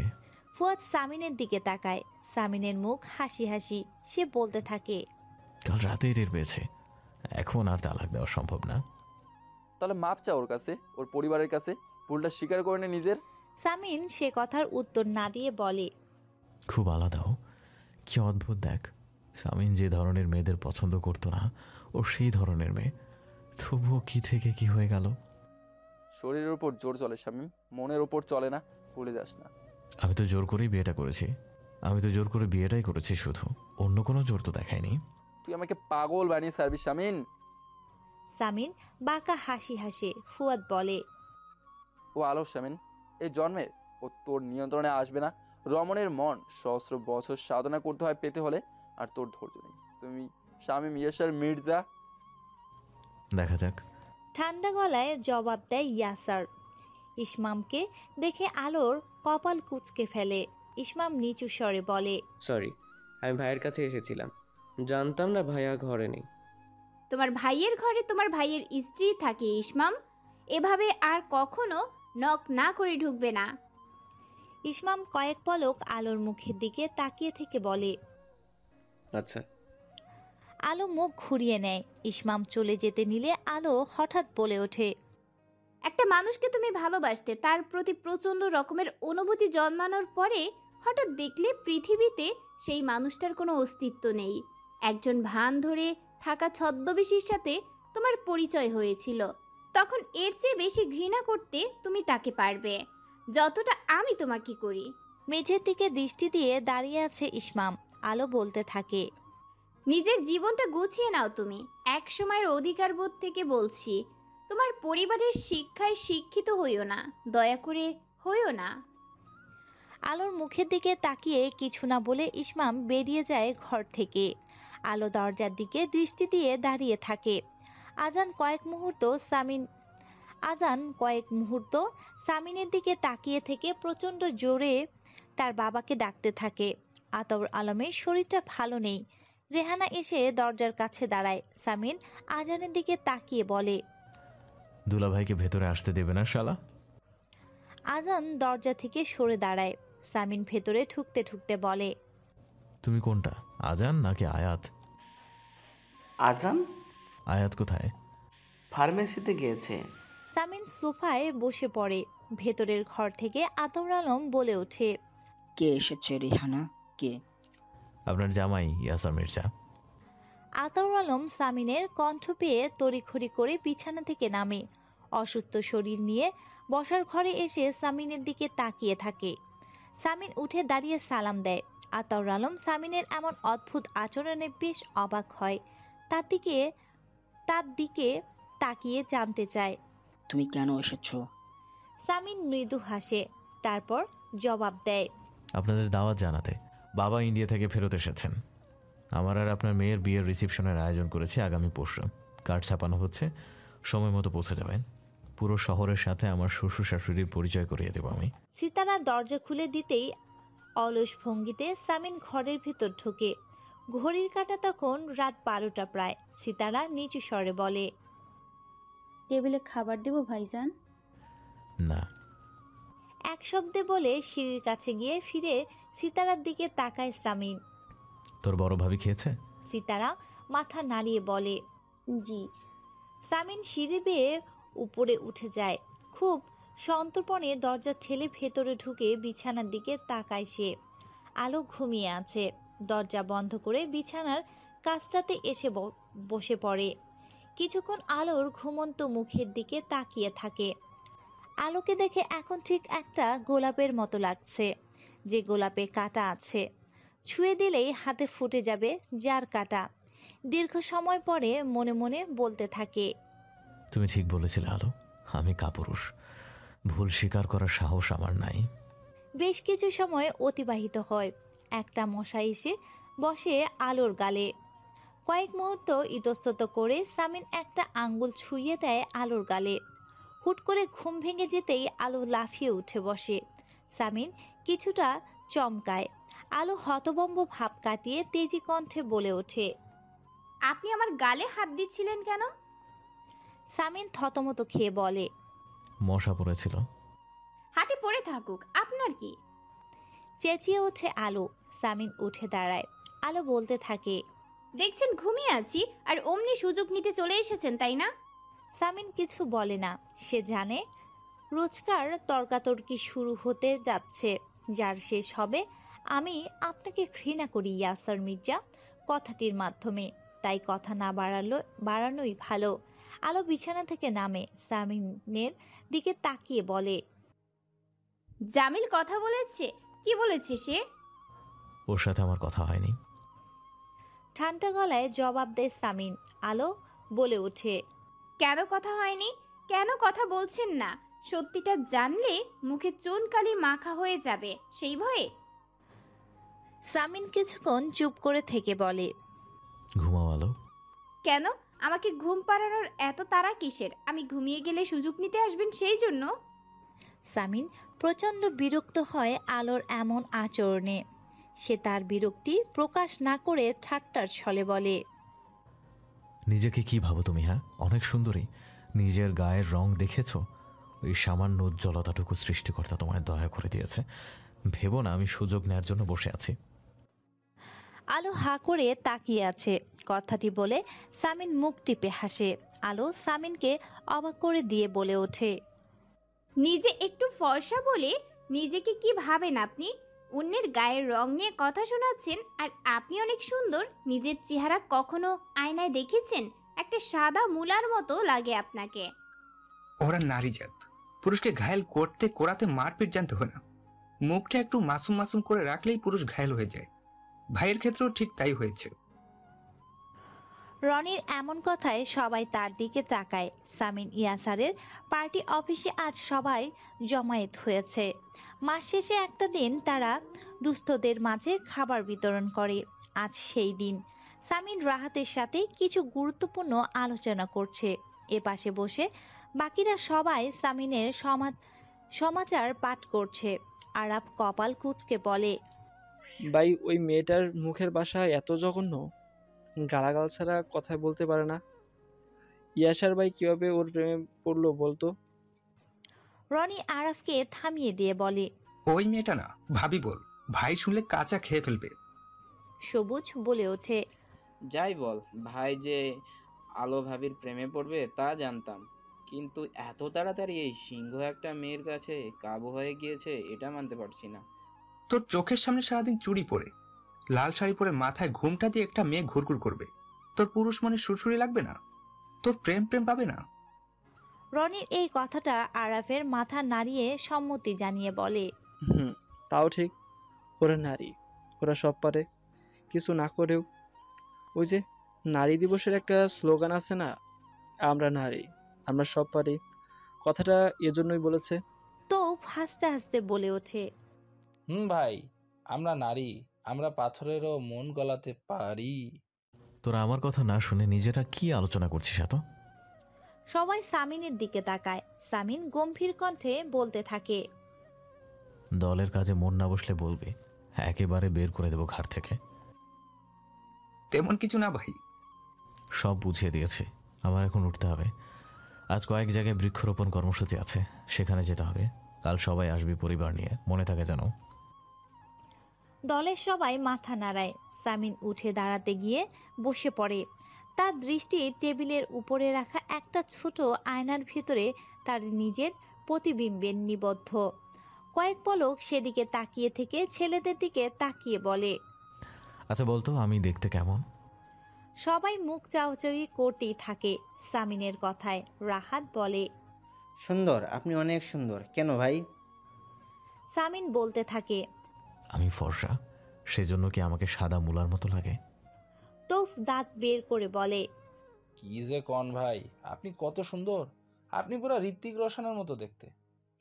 ফুয়াদ সামিনের দিকে তাকায়। সামিনের মুখ হাসি হাসি। সে বলতে থাকে, কাল রাতেই টের পেয়েছে, এখন আর তালাক দেওয়া সম্ভব না। তাহলে মাপ চা ওর কাছে, ওর পরিবারের কাছে, ভুলটা স্বীকার করে নে নিজের। সামিন সে কথার উত্তর না দিয়ে বলে, খুব আলাদাও। কি অদ্ভুত দেখ, সামিন যে ধরনের মেয়েদের পছন্দ করতো না, ও সেই ধরনের মেয়ে। তবুও কি থেকে কি হয়ে গেল। শরীরের উপর জোর চলে শামীম, মনের উপর চলে না, ভুলে যাস না। আমি তো জোর করেই বিয়েটা করেছি। আমি তো জোর করে বিয়েটাই করেছি, শুধু অন্য কোনো জোর তো দেখায়নি। তুই আমাকে পাগল বানিয়ে সার্ভিস শামীম। সামিন বাঁকা হাসি হাসে। ফুয়াদ বলে, ও আলো শামীম, এই জন্মে ও তোর নিয়ন্ত্রণে আসবে না। রমণের মন সহস্র বছর সাধনা করতে হয় পেতে হলে, আর তোর ধৈর্য নেই। তুমি শামীম ইয়াসার মির্জা। দেখা যাক। ঠান্ডা গলায় জবাব দেয় ইয়াসার। ইসমামকে দেখে আলোর কপাল কুঁচকে ফেলে। ইসমাম নিচু স্বরে বলে, সরি, আমি ভাইয়ের কাছে এসেছিলাম, জানতাম না ভাইয়া ঘরে নেই। তোমার ভাইয়ের ঘরে তোমার ভাইয়ের স্ত্রী থাকে ইসমাম, এভাবে আর কখনো নক না করে ঢুকবে না। ইসমাম কয়েক পলক আলোর মুখের দিকে তাকিয়ে থেকে বলে, আচ্ছা। আলো মুখ ঘুরিয়ে নেয়। ইসমাম চলে যেতে নিলে আলো হঠাৎ বলে ওঠে, একটা মানুষকে তুমি ভালোবাসতে, তার প্রতি প্রচণ্ড রকমের অনুভূতি জন্মানোর পরে হঠাৎ দেখলে পৃথিবীতে সেই মানুষটার কোনো অস্তিত্ব নেই। একজন ভান ধরে থাকা ছদ্মবেশীর সাথে তোমার পরিচয় হয়েছিল, তখন এর চেয়ে বেশি ঘৃণা করতে তুমি তাকে পারবে, যতটা আমি তোমাকে করি। মেঝের দিকে দৃষ্টি দিয়ে দাঁড়িয়ে আছে ইসমাম। আলো বলতে থাকে, নিজের জীবনটা গুছিয়ে নাও তুমি। এক সময়ের অধিকারবোধ থেকে বলছি, তোমার পরিবারের শিক্ষায় শিক্ষিত হইও না, দয়া করে হইও না। আলোর মুখের দিকে তাকিয়ে কিছু না বলে ইসমাম বেরিয়ে যায় ঘর থেকে। আলো দরজার দিকে দৃষ্টি দিয়ে দাঁড়িয়ে থাকে। আজান কয়েক মুহূর্ত সামিনের দিকে তাকিয়ে থেকে প্রচণ্ড জোরে তার বাবাকে ডাকতে থাকে। আতর আলমের শরীরটা ভালো নেই। রেহানা এসে দরজার কাছে দাঁড়ায়। সামিন আজানের দিকে তাকিয়ে বলে, দুলাভাইকে ভেতরে আসতে দেবে না শালা? আজান দরজা থেকে সরে দাঁড়ায়। সামিন ভেতরে ঢুকতে ঢুকতে বলে, তুমি কোনটা, আজান নাকি আয়াত? আজান? আয়াত কোথায়? ফার্মেসিতে গিয়েছে। সামিন সোফায় বসে পড়ে। ভেতরের ঘর থেকে আতর আলম বলে ওঠে, কে এসেছে রিহানা? কে? আপনার জামাই ইয়াসার মির্জা। আতর আলম সামিনের কণ্ঠ পেয়ে তড়িঘড়ি করে বিছানা থেকে নামে। অসুস্থ শরীর নিয়ে বসার ঘরে এসে সামিনের দিকে তাকিয়ে থাকে। সামিন উঠে দাঁড়িয়ে সালাম দেয়। আতর আলম সামিনের এমন অদ্ভুত আচরণে বেশ অবাক হয়। তার দিকে তাকিয়ে জানতে চায়, তুমি কেন এসেছো? সামিন মৃদু হাসে, তারপর জবাব দেয়, আপনাদের দাওয়াত জানাতে। বাবা ইন্ডিয়া থেকে ফেরত এসেছেন। আমার আর আপনার মেয়ের বিয়ের রিসেপশনের আয়োজন করেছি আগামী পরশু। কার্ড ছাপানো হচ্ছে, সময় মতো পৌঁছে যাবেন। পুরো শহরের সাথে আমার শ্বশুর শাশুড়ির পরিচয় করিয়ে দেব আমি। সিতারা দরজা খুলে দিতেই অলস ভঙ্গিতে সামিন ঘরের ভিতর ঢোকে। ঘড়ির কাঁটা তখন রাত 12টা প্রায়। সিতারা নিচু স্বরে বলে, টেবিলে খাবার দেব ভাইজান? না। এক শব্দে বলে সিঁড়ির কাছে গিয়ে ফিরে সিতারার দিকে তাকায় সামিন। তোর বড় ভাবি খেয়েছে? সিতারা মাথা নাড়িয়ে বলে, জি। সামিন সিঁড়ি বেয়ে উপরে উঠে যায়। খুব সন্তর্পণে দরজা ঠেলে ভেতরে ঢুকে বিছানার দিকে তাকায় সে। আলো ঘুমিয়ে আছে। দরজা বন্ধ করে বিছানার কাছটাতে এসে বসে পড়ে। কিছুক্ষণ আলোর ঘুমন্ত মুখের দিকে তাকিয়ে থাকে। আলোকে দেখে এখন ঠিক একটা গোলাপের মতো লাগছে, যে গোলাপে কাঁটা আছে, ছুঁয়ে দিলেই হাতে ফুটে যাবে যার কাঁটা। দীর্ঘ সময় পরে মনে মনে বলতে থাকে, তুমি ঠিক বলেছিলে আলো, আমি কাপুরুষ, ভুল স্বীকার করার সাহস আমার নাই। বেশ কিছু সময় অতিবাহিত হয়। একটা মশা এসে বসে আলোর গালে। কয়েক মুহূর্ত ইতস্তত করে সামিন একটা আঙ্গুল ছুঁয়ে দেয় আলোর গালে। হুট করে ঘুম ভেঙে যেতেই আলো লাফিয়ে উঠে বসে। সামিন কিছুটা চমকায়। আলো হতভম্ব ভাব কাটিয়ে তেজি কণ্ঠে বলে ওঠে, আপনি আমার গালে হাত দিচ্ছিলেন কেন? সামিন থতমত খেয়ে বলে, মশা পড়েছিল। হাতে পড়ে থাকুক, আপনার কি? চেঁচিয়ে ওঠে আলো। সামিন উঠে দাঁড়ায়। আলো বলতে থাকে, দেখছেন ঘুমিয়ে আছি আর অমনি সুযোগ নিতে চলে এসেছেন, তাই না? সামিন কিছু বলে না। সে জানে রোজকার তর্কাতর্কি শুরু হতে যাচ্ছে, যার শেষ হবে আমি আপনাকে ঘৃণা করি ইয়াসার মির্জা কথাটির মাধ্যমে। তাই কথা না বাড়ানোই ভালো। আলো বিছানা থেকে নামে, সামিনের দিকে তাকিয়ে বলে, জামিল কথা বলেছে? কি বলেছে সে? ওর সাথে আমার কথা হয়নি। ঠান্ডা গলায় জবাব দেয় সামিন। আলো বলে ওঠে, কেন কথা হয়নি? কেন কথা বলছেন না? সত্যিটা জানলে মুখে চুনকালি মাখা হয়ে যাবে, সেই ভয়ে? সামিন কিছুক্ষণ চুপ করে থেকে বলে, ঘুমাও আলো। কেন? আমাকে ঘুম পাড়ানোর এত তাড়া কিসের? আমি ঘুমিয়ে গেলে সুযোগ নিতে আসবেন সেই জন্য? সামিন প্রচণ্ড বিরক্ত হয় আলোর এমন আচরণে। সে তার বিরক্তি প্রকাশ না করে ঠাট্টার ছলে বলে, নিজেকে কি ভাবো তুমি? হ্যাঁ, অনেক সুন্দরী। নিজের গায়ের রং দেখেছো? ওই সামান্য উজ্জ্বলতাটুকু সৃষ্টিকর্তা তোমায় দয়া করে দিয়েছে। ভেবো না আমি সুযোগ নেয়ার জন্য বসে আছি। আলো হা করে তাকিয়ে আছে। কথাটি বলে সামিন মুখ টিপে হাসে। আলো সামিনকে অবাক করে দিয়ে বলে ওঠে, নিজে একটু ফর্সা বলে নিজেকে কি ভাবেন আপনি? অন্যের গায়ের রং নিয়ে কথা শোনাচ্ছেন, আর আপনি অনেক সুন্দর। নিজের চেহারা কখনো আয়নায় দেখেছেন? একটা সাদা মুলার মতো লাগে আপনাকে। ওরা নারী জাত, পুরুষকে ঘায়েল করতে করাতে মারপিট জানতে হয় না। মুখটা একটু মাসুম মাসুম করে রাখলেই পুরুষ ঘায়েল হয়ে যায়। ভাইয়ের ক্ষেত্রেও ঠিক তাই হয়েছে। রনির এমন কথায় সবাই তার দিকে তাকায়। সামিন ইয়াসারের পার্টি অফিসে আজ সবাই জমায়েত হয়েছে। মাস শেষে একটা দিন তারা দুস্থদের মাঝে খাবার বিতরণ করে। আজ সেই দিন। সামিন রাহাতের সাথে কিছু গুরুত্বপূর্ণ আলোচনা করছে। এপাশে বসে বাকিরা সবাই সামিনের সমাচার পাঠ করছে। আরাফ কপাল কুঁচকে বলে, ভাই, ওই মেয়েটার মুখের ভাষা এত জঘন্য, গালাগাল ছাড়া কথা বলতে পারে না। ইয়াসার ভাই কিভাবে ওর প্রেমে পড়লো বলতো? রনি আরাফকে থামিয়ে দিয়ে বলে, ওই মেয়েটা না, ভাবি বল, ভাই শুনলে কাঁচা খেয়ে ফেলবে। সবুজ বলে ওঠে, যাই বল, ভাই যে আলো ভাবির প্রেমে পড়বে তা জানতাম, কিন্তু এত তাড়াতাড়ি এই সিংহ একটা মেয়ের কাছে কাবু হয়ে গিয়েছে এটা মানতে পারছি না। তোর চোখের সামনে সারাদিন চুড়ি পরে, লাল শাড়ি পরে মাথায় ঘুমটা দিয়ে একটা মেয়ে ঘুরঘুর করবে, তোর পুরুষ মনে সুরসুরি লাগবে না? তোর প্রেম প্রেম পাবে না? রনির এই কথাটা আরাফের মাথা নাড়িয়ে সম্মতি জানিয়ে বলে, তাও ঠিক, ওরা নারী, ওরা সব পারে। কিছু না করেও ওই যে নারী দিবসের একটা স্লোগান আছে না, আমরা নারী, আমরা সব পারি, কথাটা এজন্যই বলেছে। তো হাসতে হাসতে বলে ওঠে, ভাই, আমরা নারী, আমরা পাথরেরও মন গলাতে পারি। তোরা আমার কথা না শুনে নিজেরা কি আলোচনা করছিস এত? সবাই সামিনের দিকে তাকায়। সামিন গম্ভীর কণ্ঠে বলতে থাকে, দলের কাজে মন না বসলে বলবি, একেবারে বের করে দেবো ঘাট থেকে। তেমন কিছু না ভাই। সব বুঝিয়ে দিয়েছি, আমার এখন উঠতে হবে। আজ কয়েক জায়গায় বৃক্ষরোপণ কর্মসূচি আছে, সেখানে যেতে হবে। কাল সবাই আসবি পরিবার নিয়ে, মনে থাকে যেন। দলের সবাই মাথা নাড়ায়। সামিন উঠে দাঁড়াতে গিয়ে বসে পড়ে। তার দৃষ্টি টেবিলের উপরে রাখা একটা ছোট আয়নার ভিতরে তার নিজের প্রতিবিম্বের নিবদ্ধ। কয়েক পলক সেদিকে তাকিয়ে থেকে ছেলেদের দিকে তাকিয়ে বলে, আচ্ছা বলতো, আমি দেখতে কেমন? সবাই মুখ চাওয়াচাওয়ি করতেই থাকে সামিনের কথায়। রাহাত বলে, সুন্দর, আপনি অনেক সুন্দর। কেন ভাই? সামিন বলতে থাকে। আমি ফর্সা, সেজন্য কি আমাকে সাদা মুলার মতো লাগে? তৌফ দাঁত বের করে বলে, কি যে কন ভাই, আপনি কত সুন্দর। আপনি পুরো ঋত্বিক রোশনের মতো দেখতে,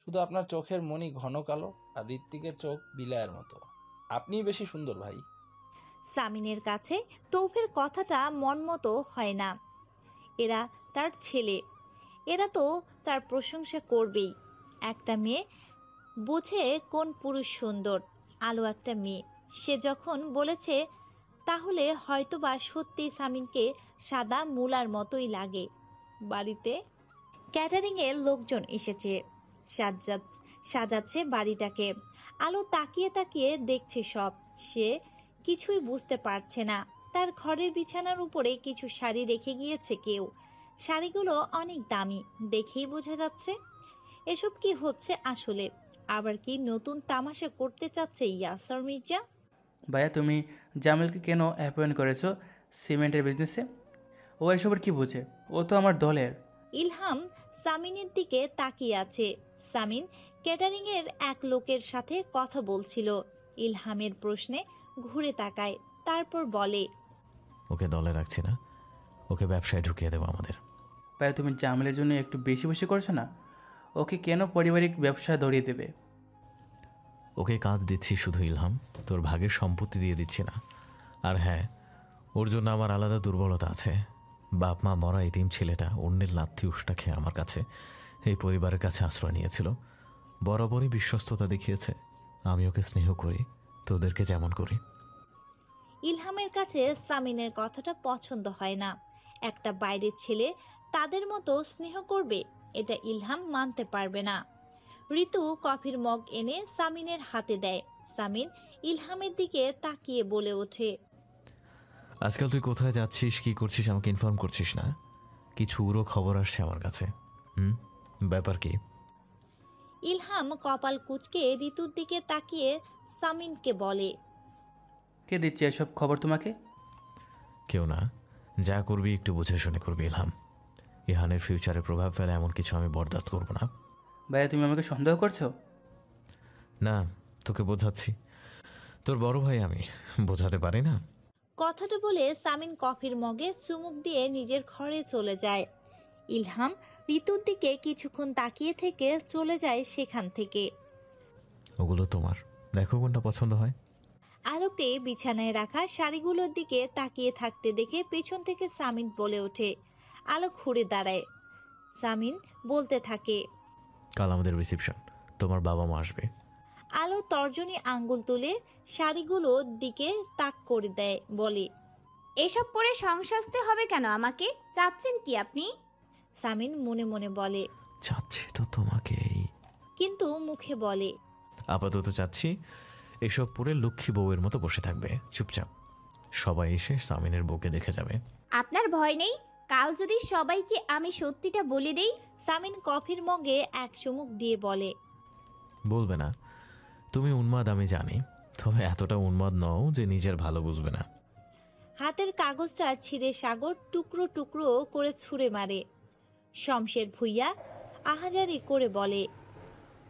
শুধু আপনার চোখের মণি ঘন কালো আর ঋত্বিকের চোখ বিলায়ের মতো। আপনিই বেশি সুন্দর ভাই। সামিনের কাছে তৌফের কথাটা মন মতো হয় না। এরা তার ছেলে, এরা তো তার প্রশংসা করবেই। একটা মেয়ে বোঝে কোন পুরুষ সুন্দর। আলো একটা মেয়ে, সে যখন বলেছে তাহলে হয়তোবা সত্যি সামিনকে সাদা মুলার মতোই লাগে। বাড়িতে ক্যাটারিং এর লোকজন এসেছে, সাজাচ্ছে বাড়িটাকে। আলো তাকিয়ে তাকিয়ে দেখছে সব, সে কিছুই বুঝতে পারছে না। তার ঘরের বিছানার উপরে কিছু শাড়ি রেখে গিয়েছে কেউ। শাড়িগুলো অনেক দামি, দেখেই বোঝা যাচ্ছে। এসব কি হচ্ছে আসলে? আবার কি নতুন তামাশা করতে চাচ্ছে ইয়াসার মির্জা? ভাইয়া, তুমি জামিলকে কেন অ্যাপয়েন্ট করেছো সিমেন্টের বিজনেসে? ও এসবের কি বোঝে? ও তো আমার দলের। ইলহাম সামিনের দিকে তাকিয়ে আছে। সামিন ক্যাটারিং এর এক লোকের সাথে কথা বলছিল। ইলহামের প্রশ্নে ঘুরে তাকায়, তারপর বলে, ওকে দলে রাখছি না, ওকে ব্যবসায় ঢুকিয়ে দেবো আমাদের। ভাইয়া, তুমি জামিলের জন্য একটু বেশি বেশি করছো না? ওকে কেন পারিবারিক ব্যবসা ধরিয়ে দেবে? ওকে কাজ দিচ্ছি শুধু ইলহাম, তোর ভাগের সম্পত্তি দিয়ে দিচ্ছি না। আর হ্যাঁ, ওর জন্য আমার আলাদা দুর্বলতা আছে। বাপ মা মরা এতিম ছেলেটা অন্যের লাথি উষ্টা খেয়ে আমার কাছে, এই পরিবারের কাছে আশ্রয় নিয়েছিল। বরাবরই বিশ্বস্ততা দেখিয়েছে। আমি ওকে স্নেহ করি, তোদেরকে যেমন করি। ইলহামের কাছে সামিনের কথাটা পছন্দ হয় না। একটা বাইরের ছেলে তাদের মতো স্নেহ করবে, এটা ইলহাম মানতে পারবে না। ঋতু কফির মগ এনে সামিনের হাতে দেয়। সামিন ইলহামের দিকে তাকিয়ে বলে ওঠে, আজকাল তুই কোথায় যাচ্ছিস, কি করছিস আমাকে ইনফর্ম করছিস না? কিছু উড়ো খবর আসছে আমার কাছে। ব্যাপার কি? ইলহাম কপাল কুঁচকে ঋতুর দিকে তাকিয়ে সামিনকে বলে, কে দিচ্ছে এসব খবর তোমাকে? কেউ না, যা করবি একটু বুঝে শুনে করবি ইলহাম। ইহানের ফিউচারে প্রভাব ফেলে এমন কিছু আমি বরদাস্ত করব না। ভাইয়া, তুমি আমাকে সন্দেহ করছো? না, তোকে বোঝাচ্ছি। তোর বড় ভাই আমি, বোঝাতে পারি না? কথাটা বলে সামিন কফির মগে চুমুক দিয়ে নিজের ঘরে চলে যায়। ইলহাম ঋতুর দিকে কিছুক্ষণ তাকিয়ে থেকে চলে যায় সেখান থেকে। ওগুলো তোমার, দেখো কোনটা পছন্দ হয়। আলোকে বিছানায় রাখা শাড়িগুলোর দিকে তাকিয়ে থাকতে দেখে পেছন থেকে সামিন বলে ওঠে। আলো ঘুরে দাঁড়ায়। সামিন বলতে থাকে, কাল আমাদের রিসেপশন, তোমার বাবা মা আসবে। আলো তর্জনী আঙ্গুল তুলে শাড়িগুলোর দিকে তাক করে দেয়, বলে, এসব পরে সংসাজতে হবে কেন আমাকে? চাচ্ছেন কি আপনি? সামিন মনে মনে বলে, চাচ্ছি তো তোমাকেই, কিন্তু মুখে বলে, আপাতত চাচ্ছি এসব পরে লক্ষ্মী বউয়ের মতো বসে থাকবে চুপচাপ। সবাই এসে সামিনের বউকে দেখে যাবে। আপনার ভয় নেই? কাল যদি সবাইকে আমি সত্যিটা বলে দেই? সামিন কফির মগে এক চুমুক দিয়ে বলে, বলবে না। তুমি উন্মাদ আমি জানি, তবে এতটা উন্মাদ নও যে নিজের ভালো বুঝবে না। হাতের কাগজটা ছিঁড়ে সাগর টুকরো টুকরো করে ছুঁড়ে মারে। শমশের ভুইয়া আহাজারি করে বলে,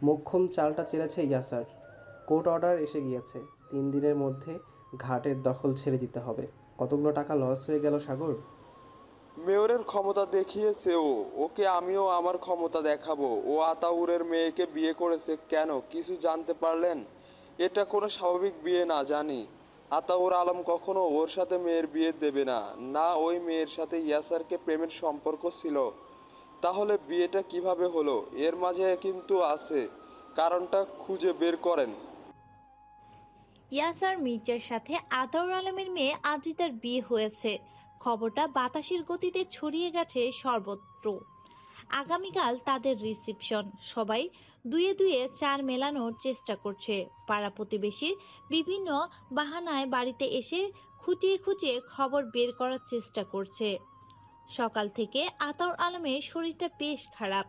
মোক্ষম চালটা চেলেছে ইয়াসার। কোর্ট অর্ডার এসে গিয়েছে, 3 দিনের মধ্যে ঘাটের দখল ছেড়ে দিতে হবে। কতগুলো টাকা লস হয়ে গেল সাগর। মেয়রের ক্ষমতা দেখিয়েছে ও, ওকে আমিও আমার ক্ষমতা দেখাবো। ও আতাউরের মেয়েকে বিয়ে করেছে কেন কিছু জানতে পারলেন? এটা কোনো স্বাভাবিক বিয়ে না জানি। আতাউর আলম কখনো ওর সাথে মেয়ের বিয়ে দেবে না। না, ওই মেয়ের সাথে ইয়াসারকে প্রেমের সম্পর্ক ছিল। তাহলে বিয়েটা কিভাবে হলো? এর মাঝে কিন্তু আছে, কারণটা খুঁজে বের করেন। ইয়াসার মির্জার সাথে আতাউর আলমের মেয়ে আদ্রিতার বিয়ে হয়েছে। খবরটা বাতাসের গতিতে ছড়িয়ে গেছে সর্বত্র। আগামীকাল তাদের রিসেপশন। সবাই দুয়ে দুয়ে চার মেলানোর চেষ্টা করছে। পাড়া প্রতিবেশীর বিভিন্ন বাহানায় বাড়িতে এসে খুঁটিয়ে খুঁটিয়ে খবর বের করার চেষ্টা করছে। সকাল থেকে আতাউর আলমের শরীরটা বেশ খারাপ।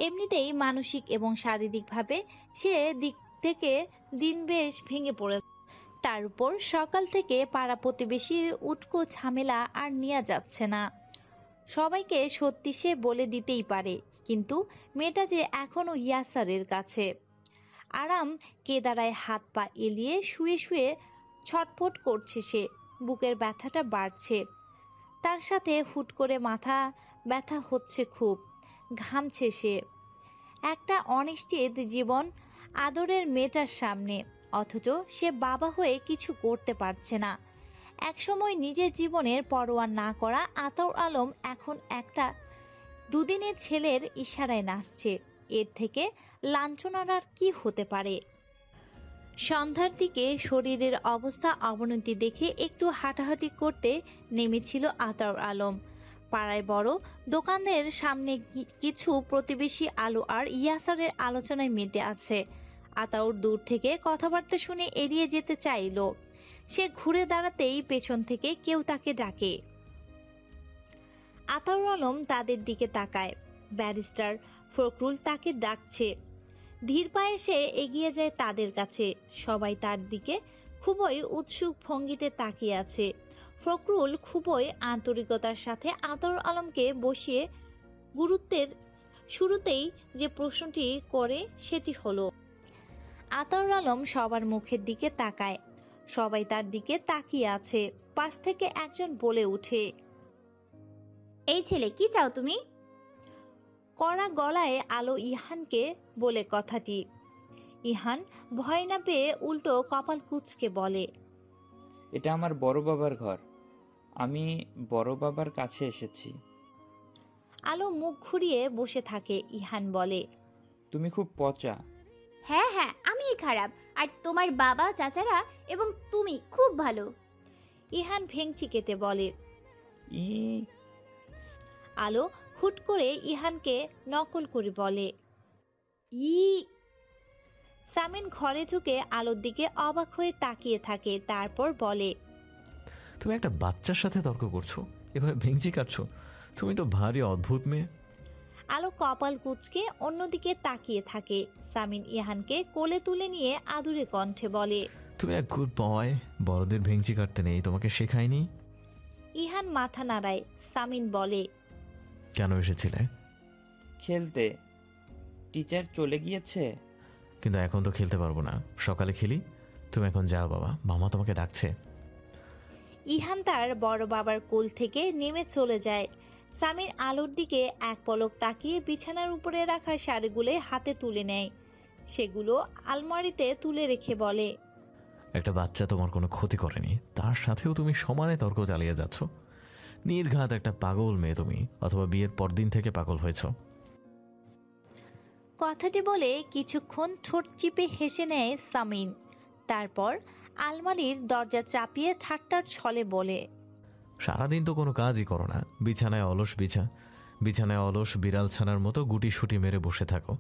এমনিতেই মানসিক এবং শারীরিকভাবে সে দিক থেকে দিন বেশ ভেঙে পড়েছে। তার উপর সকাল থেকে পাড়া প্রতিবেশীর উটকো ঝামেলা আর নেওয়া যাচ্ছে না। সবাইকে সত্যি সে বলে দিতেই পারে, কিন্তু মেয়েটা যে এখনো ইয়াসারের কাছে। আরাম কেদারায় হাত পা এলিয়ে শুয়ে শুয়ে ছটফট করছে সে, বুকের ব্যথাটা বাড়ছে, তার সাথে হুট করে মাথা ব্যথা হচ্ছে, খুব ঘামছে সে। একটা অনিশ্চিত জীবন আদরের মেয়েটার সামনে, অথচ সে বাবা হয়ে কিছু করতে পারছে না। একসময় নিজের জীবনের পরোয়া না করা আতাউর আলম এখন একটা দুদিনের ছেলের ইশারায় নাচছে। এর থেকে লাঞ্ছনার আর কি হতে পারে? সন্ধ্যার দিকে শরীরের অবস্থা অবনতি দেখে একটু হাঁটাহাঁটি করতে নেমেছিল আতাউর আলম। পাড়ায় বড় দোকানের সামনে কিছু প্রতিবেশী আলো আর ইয়াসারের আলোচনায় মেতে আছে। আতাউর দূর থেকে কথাবার্তা শুনে এড়িয়ে যেতে চাইল। সে ঘুরে দাঁড়াতেই পেছন থেকে কেউ তাকে ডাকে। আতাউর আলম তাদের দিকে তাকায়। ব্যারিস্টার ফখরুল তাকে ডাকছে। ধীর পায়ে সে এগিয়ে যায় তাদের কাছে। সবাই তার দিকে খুবই উৎসুক ভঙ্গিতে তাকিয়ে আছে। ফখরুল খুবই আন্তরিকতার সাথে আতাউর আলমকে বসিয়ে গুরুত্বের শুরুতেই যে প্রশ্নটি করে সেটি হলো, আতাউর আলম সবার মুখের দিকে তাকায়। সবাই তার দিকে তাকিয়ে আছে। পাশ থেকে একজন বলে ওঠে, এই ছেলে, কি চাও তুমি? কড়া গলায় আলো ইহানকে বলে কথাটি। ইহান ভয় না পেয়ে উল্টো কপাল কুঁচকে বলে, এটা আমার বড় বাবার ঘর, আমি বড় বাবার কাছে এসেছি। আলো মুখ ঘুরিয়ে বসে থাকে। ইহান বলে, তুমি খুব পচা। হ্যাঁ হ্যাঁ, আমি খারাপ, আর তোমার বাবা চাচারা এবং তুমি খুব ভালো। ইহান ভেংচি কেটে বলে। ই আলো হুট করে ইহানকে নকল করে বলে, ই। সামিন ঘরে ঢুকে আলোর দিকে অবাক হয়ে তাকিয়ে থাকে, তারপর বলে, তুমি একটা বাচ্চার সাথে তর্ক করছো, এভাবে ভেঙচি কাটছো? তুমি তো ভারী অদ্ভুত মেয়ে। আলো কপাল কুঁচকে অন্যদিকে তাকিয়ে থাকে। সামিন ইহানকে কোলে তুলে নিয়ে আদুরে কণ্ঠে বলে, তুমি এক গুড বয়, বড়দের ভেঙচি কাটতে নেই, তোমাকে শেখায়নি? ইহান মাথা নাড়ায়। সামিন বলে, কেন এসেছিলে? খেলতে। টিচার চলে গিয়েছে। কিন্তু এখন তো খেলতে পারবো না, সকালে খেলি। তুমি এখন যাও বাবা, মামা তোমাকে ডাকছে। ইহান তার বড় বাবার কোল থেকে নেমে চলে যায়। সামির আলোর দিকে এক পলক তাকিয়ে বিছানার উপরে রাখা শাড়িগুলো হাতে তুলে নেয়। সেগুলো আলমারিতে তুলে রেখে বলে, একটা বাচ্চা তোমার কোনো ক্ষতি করেনি, তার সাথেও তুমি সমানে তর্ক চালিয়ে যাচ্ছ। নির্ঘাত একটা পাগল মেয়ে তুমি, অথবা বিয়ের পরদিন থেকে পাগল হয়েছ। কথাটি বলে কিছুক্ষণ ঠোঁট চিপে হেসে নেয় সামিন। তারপর আলমারির দরজা চাপিয়ে ঠাট্টার ছলে বলে, সারাদিন তো কোনো কাজই করো না, বিছানায় অলস বিড়াল ছানার মতো গুটি সুটি মেরে বসে থাকো।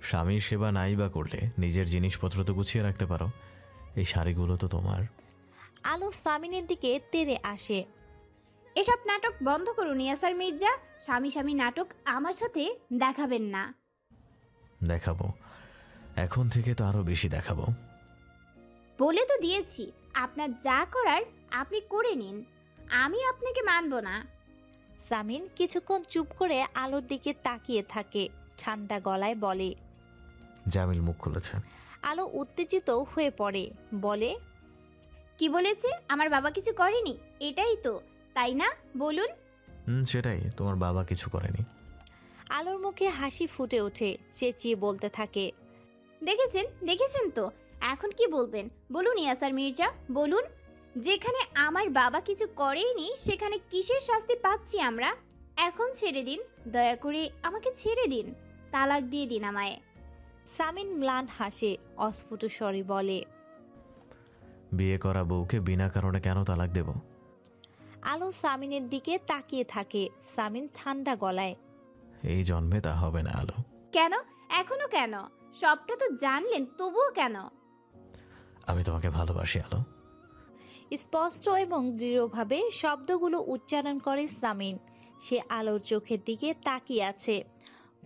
স্বামীর সেবা নাই বা করলে নিজের জিনিসপত্র তো গুছিয়ে রাখতে পারো। এই শাড়িগুলো তো তোমার। আলো সামিনের দিকে তেড়ে আসে। এসব নাটক বন্ধ করুন ইয়াসার মির্জা। স্বামী স্বামী নাটক আমার সাথে দেখাবেন না। দেখাবো, এখন থেকে তো আরো বেশি দেখাবো। বলে তো দিয়েছি, আপনার যা করার আপনি করে নিন, আমি আপনাকে মানব না। সামিন কিছুক্ষণ চুপ করে আলোর দিকে তাকিয়ে থাকে, ঠান্ডা গলায় বলে, জামিল মুখ খুলেছে। আলো উত্তেজিত হয়ে পড়ে, বলে, কি বলেছে? আমার বাবা কিছু করেনি, এটাই তো, তাই না? বলুন। সেটাই, তোমার বাবা কিছু করেনি। আলোর মুখে হাসি ফুটে ওঠে, চেঁচিয়ে বলতে থাকে, দেখেছেন তো, এখন কি বলবেন? বলুন ইয়াসার মির্জা, বলুন। যেখানে আমার বাবা কিছু করেইনি সেখানে কিসের শাস্তি পাচ্ছি আমরা? এখন ছেড়ে দিন, দয়া করে আমাকে ছেড়ে দিন, তালাক দিয়ে দিন আমায়। সামিন ম্লান হাসে, অস্ফুট স্বরে বলে, বিয়ে করা বউকে বিনা কারণে কেন তালাক দেব? আলো সামিনের দিকে তাকিয়ে থাকে। সামিন ঠান্ডা গলায়, এই জন্মে তা হবে না আলো। কেন? এখনো কেন? সবটা তো জানলেন, তবুও কেন? আমি তোমাকে ভালোবাসি আলো। স্পষ্ট এবং দৃঢ়ভাবে শব্দগুলো উচ্চারণ করে সামিন। সে আলোর চোখের দিকে তাকিয়ে আছে।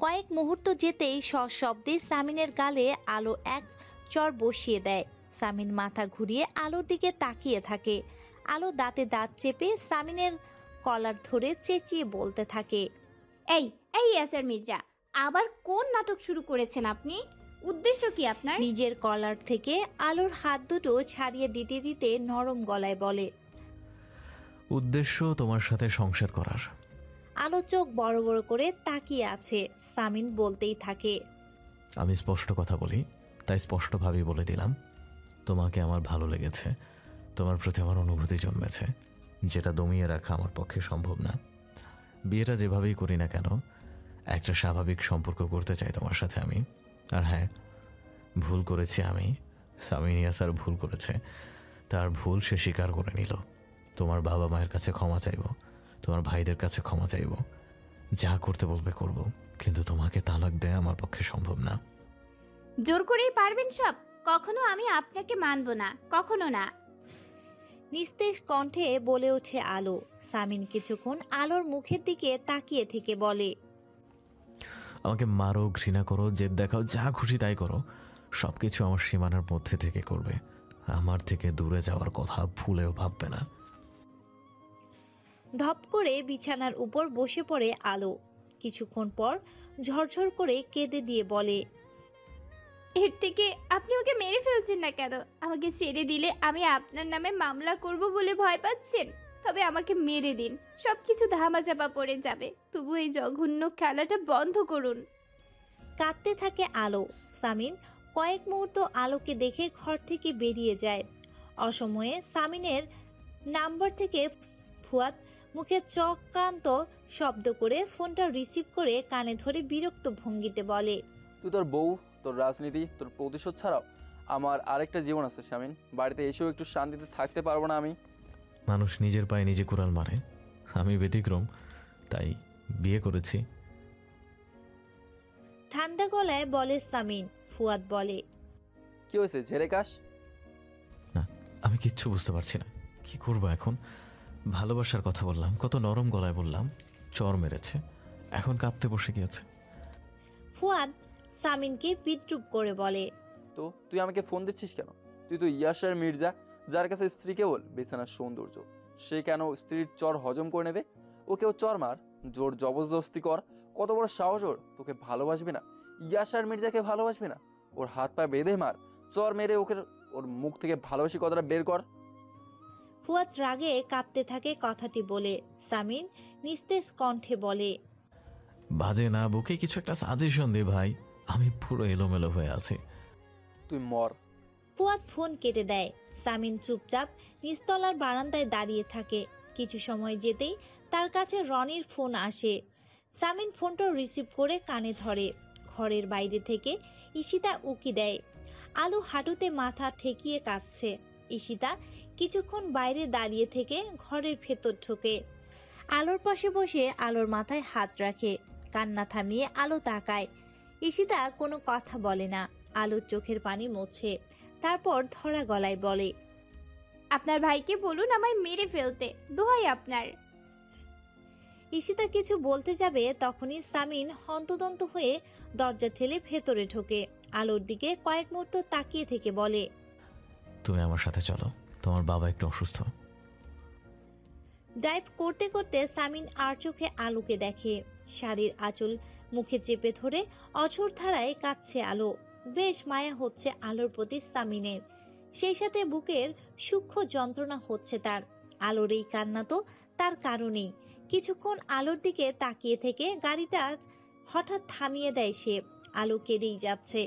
কয়েক মুহূর্ত যেতেই সশব্দে সামিনের গালে আলো এক চর বসিয়ে দেয়। সামিন মাথা ঘুরিয়ে আলোর দিকে তাকিয়ে থাকে। আলো দাঁতে দাঁত চেপে সামিনের কলার ধরে চেঁচিয়ে বলতে থাকে, এই এই ইয়াসার মির্জা, আবার কোন নাটক শুরু করেছেন আপনি? উদ্দেশ্য কি আপনার? নিজের কলার থেকে আলোর হাত দুটো ছাড়িয়ে দিতে দিতে নরম গলায় বলে, উদ্দেশ্য তোমার সাথে সংসার করার। আলো চোখ বড় বড় করে তাকিয়ে আছে। সামিন বলতেই থাকে, আমি স্পষ্ট কথা বলি, তাই স্পষ্টভাবেই বলে দিলাম, তোমাকে আমার ভালো লেগেছে, তোমার প্রতি আমার অনুভূতি জন্মেছে, যেটা দমিয়ে রাখা আমার পক্ষে সম্ভব না। বিয়েটা যেভাবেই করি না কেন, একটা স্বাভাবিক সম্পর্ক করতে চাই তোমার সাথে আমি। আর হ্যাঁ, ভুল করেছি আমি, সামিন ইয়াসার ভুল করেছে, তার ভুল সে স্বীকার করে নিল। তোমার বাবা মায়ের কাছে ক্ষমা চাইব, তোমার ভাইদের কাছে ক্ষমা চাইব, যা করতে বলবে করব, কিন্তু তোমাকে তালাক দেয়া আমার পক্ষে সম্ভব না। জোর করেই পারবেন সব? কখনো আমি আপনাকে মানব না, কখনো না। নিস্তেজ কণ্ঠে বলে ওঠে আলো। সামিন কিছুক্ষণ আলোর মুখের দিকে তাকিয়ে থেকে বলে, আমাকে মারো, ঘৃণা করো, জেদ দেখাও, যা খুশি তাই করো, সব কিছু আমার সীমানার মধ্যে থেকে করবে। আমার থেকে দূরে যাওয়ার কথা ভুলেও ভাববে না। ধপ করে বিছানার উপর বসে পড়ে আলো। কিছুক্ষণ পর ঝরঝর করে কেঁদে দিয়ে বলে, এর থেকে আপনি ওকে মেরে ফেলছেন না কেন? আমাকে ছেড়ে দিলে আমি আপনার নামে মামলা করব বলে ভয় পাচ্ছেন? তবে আমাকে মেরে দিন, সবকিছু ধামাচাপা পড়ে যাবে। তবু এই জঘন্য খেলাটা বন্ধ করুন। কাঁদতে থাকে আলো। সামিন কয়েক মুহূর্ত আলোকে দেখে ঘর থেকে বেরিয়ে যায়। অসময়ে সামিনের নাম্বার থেকে ফুয়াদ মুখে চক্রান্ত শব্দ করে ফোনটা রিসিভ করে কানে ধরে বিরক্ত ভঙ্গিতে বলে, তুই তোর বউ, তোর রাজনীতি, তোর প্রতিশোধ ছাড়াও আমার আরেকটা জীবন আছে শামিন। বাড়িতে এসেও একটু শান্তিতে থাকতে পারবো না আমি? মানুষ নিজের পায়ে নিজে কুড়াল মারে, আমি ব্যতিক্রম, তাই বিয়ে করেছি। ঠান্ডা গলায় বলে সামিন। ফুয়াদ বলে, কি হয়েছে, ঝেড়ে কাশ? না, আমি কিচ্ছু বুঝতে পারছি না, কি করবো এখন? ভালোবাসার কথা বললাম, কত নরম গলায় বললাম, চর মেরেছে, এখন কাঁদতে বসে গিয়েছে। ফুয়াদ সামিনকে বিদ্রুপ করে বলে, তো তুই আমাকে ফোন দিচ্ছিস কেন? তুই তো ইয়াসার মির্জা, যার কাছে স্ত্রী কেবল বিছানার সৌন্দর্য। সে কেন স্ত্রীর চর হজম করে নেবে? ওকেও চর মার, জোর জবরদস্তি কর। কত বড় সাহস ওর! তোকে ভালোবাসবি না? ইয়াসার মির্জাকে ভালোবাসবি না? ওর হাত পা বেঁধে মার, চর মেরে ওকে ওর মুখ থেকে ভালোবাসি কথাটা বের কর। ফুয়াদ রাগে কাঁপতে থাকে কথাটি বলে। সামিন নিস্তেজ কণ্ঠে বলে, বাজে না বুকে কিছু একটা সাজেশন দে ভাই, আমি পুরো এলোমেলো হয়ে আছি। তুই মর। ফুয়াদ ফোন কেটে দেয়। সামিন চুপচাপ নিচতলার বারান্দায় দাঁড়িয়ে থাকে। কিছু সময় যেতেই তার কাছে রনির ফোন আসে। সামিন ফোনটা রিসিভ করে কানে ধরে। ঘরের বাইরে থেকে ঈশিতা উকি দেয়। আলো হাঁটুতে মাথা ঠেকিয়ে কাঁদছে। ঈশিতা কিছুক্ষণ বাইরে দাঁড়িয়ে থেকে ঘরের ভেতর ঢোকে। আলোর পাশে বসে আলোর মাথায় হাত রাখে। কান্না থামিয়ে আলো তাকায়। ঈশিতা কোনো কথা বলে না। আলোর চোখের পানি মোছে, তারপর ধরা গলায় বলে, আপনার ভাইকে বলুন আমায় মেরে ফেলতে, দোহাই আপনার। ঈশিতা কিছু বলতে যাবে তখনই সামিন হন্তদন্ত হয়ে দরজা ঠেলে ভেতরে ঢোকে। আলোর দিকে কয়েক মুহূর্ত তাকিয়ে থেকে বলে, তুমি আমার সাথে চলো, তোমার বাবা একটু অসুস্থ। ড্রাইভ করতে করতে সামিন আর চোখে আলোকে দেখে। শাড়ির আঁচল মুখে চেপে ধরে অঝোর ধারায় কাঁদছে আলো। বেশ মায়া হচ্ছে আলোর প্রতি সামিনের, সেই সাথে বুকের সূক্ষ্ম যন্ত্রণা হচ্ছে তার। আলোর এই কান্না তো তার কারণেই। কিছুক্ষণ আলোর দিকে তাকিয়ে থেকে গাড়িটা হঠাৎ থামিয়ে দেয় সে। আলো কেঁদেই যাচ্ছে।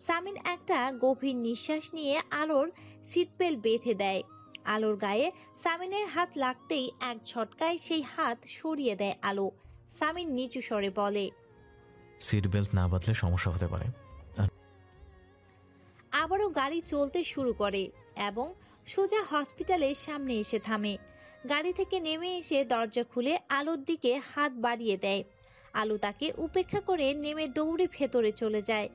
সামিন একটা গভীর নিঃশ্বাস নিয়ে আলোর সিট বেল্ট বেঁধে দেয়। আলোর গায়ে সামিনের হাত লাগতেই এক ঝটকায় সেই হাত সরিয়ে দেয় আলো। সামিন নিচু স্বরে বলে, সিট বেল্ট না বাঁধলে সমস্যা হতে পারে। আবারও গাড়ি চলতে শুরু করে এবং সোজা হসপিটালের সামনে এসে থামে। গাড়ি থেকে নেমে এসে দরজা খুলে আলোর দিকে হাত বাড়িয়ে দেয়। আলো তাকে উপেক্ষা করে নেমে দৌড়ে ভেতরে চলে যায়।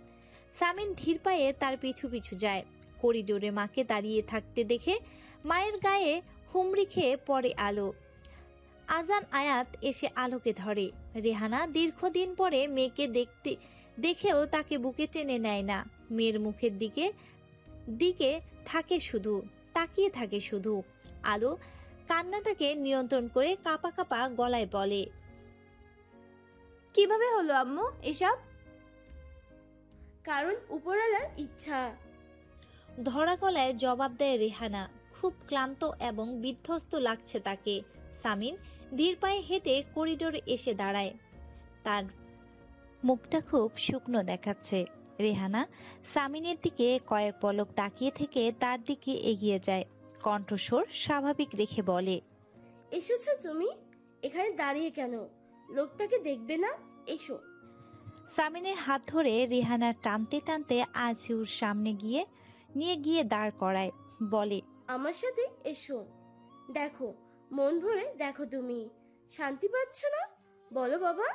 সামিন ধীর পায়ে তার পিছু পিছু যায়। করিডোরে মাকে দাঁড়িয়ে থাকতে দেখে মায়ের গায়ে হুমড়ি খেয়ে পড়ে আলো। আজান আয়াত এসে আলোকে ধরে। রেহানা দীর্ঘদিন পরে মেয়েকে দেখেও তাকে বুকে টেনে নেয় না। মেয়ের মুখের দিকে থাকে শুধু, তাকিয়ে থাকে শুধু। আলো কান্নাটাকে নিয়ন্ত্রণ করে কাঁপা কাঁপা গলায় বলে, কিভাবে হলো আম্মু এসব? কারণ উপরওয়ালার ইচ্ছা। ধরা গলায় জবাব দেয় রেহানা। খুব ক্লান্ত এবং বিধ্বস্ত লাগছে তাকে। সামিন ধীর পায়ে হেঁটে করিডোরে এসে দাঁড়ায়। তার মুখটা খুব শুকনো দেখাচ্ছে। রেহানা সামিনের দিকে কয়েক পলক তাকিয়ে থেকে তার দিকে এগিয়ে যায়। কণ্ঠস্বর স্বাভাবিক রেখে বলে, এসেছো তুমি? এখানে দাঁড়িয়ে কেন? লোকটাকে দেখবে না? এসো। সামিনের হাত ধরে রেহানা টানতে টানতে আজিউর সামনে নিয়ে গিয়ে দাঁড় করায়। বলে, আমার সাথে এসো। দেখো, মন ভরে দেখো, তুমি শান্তি পাচ্ছ না? বলো বাবা।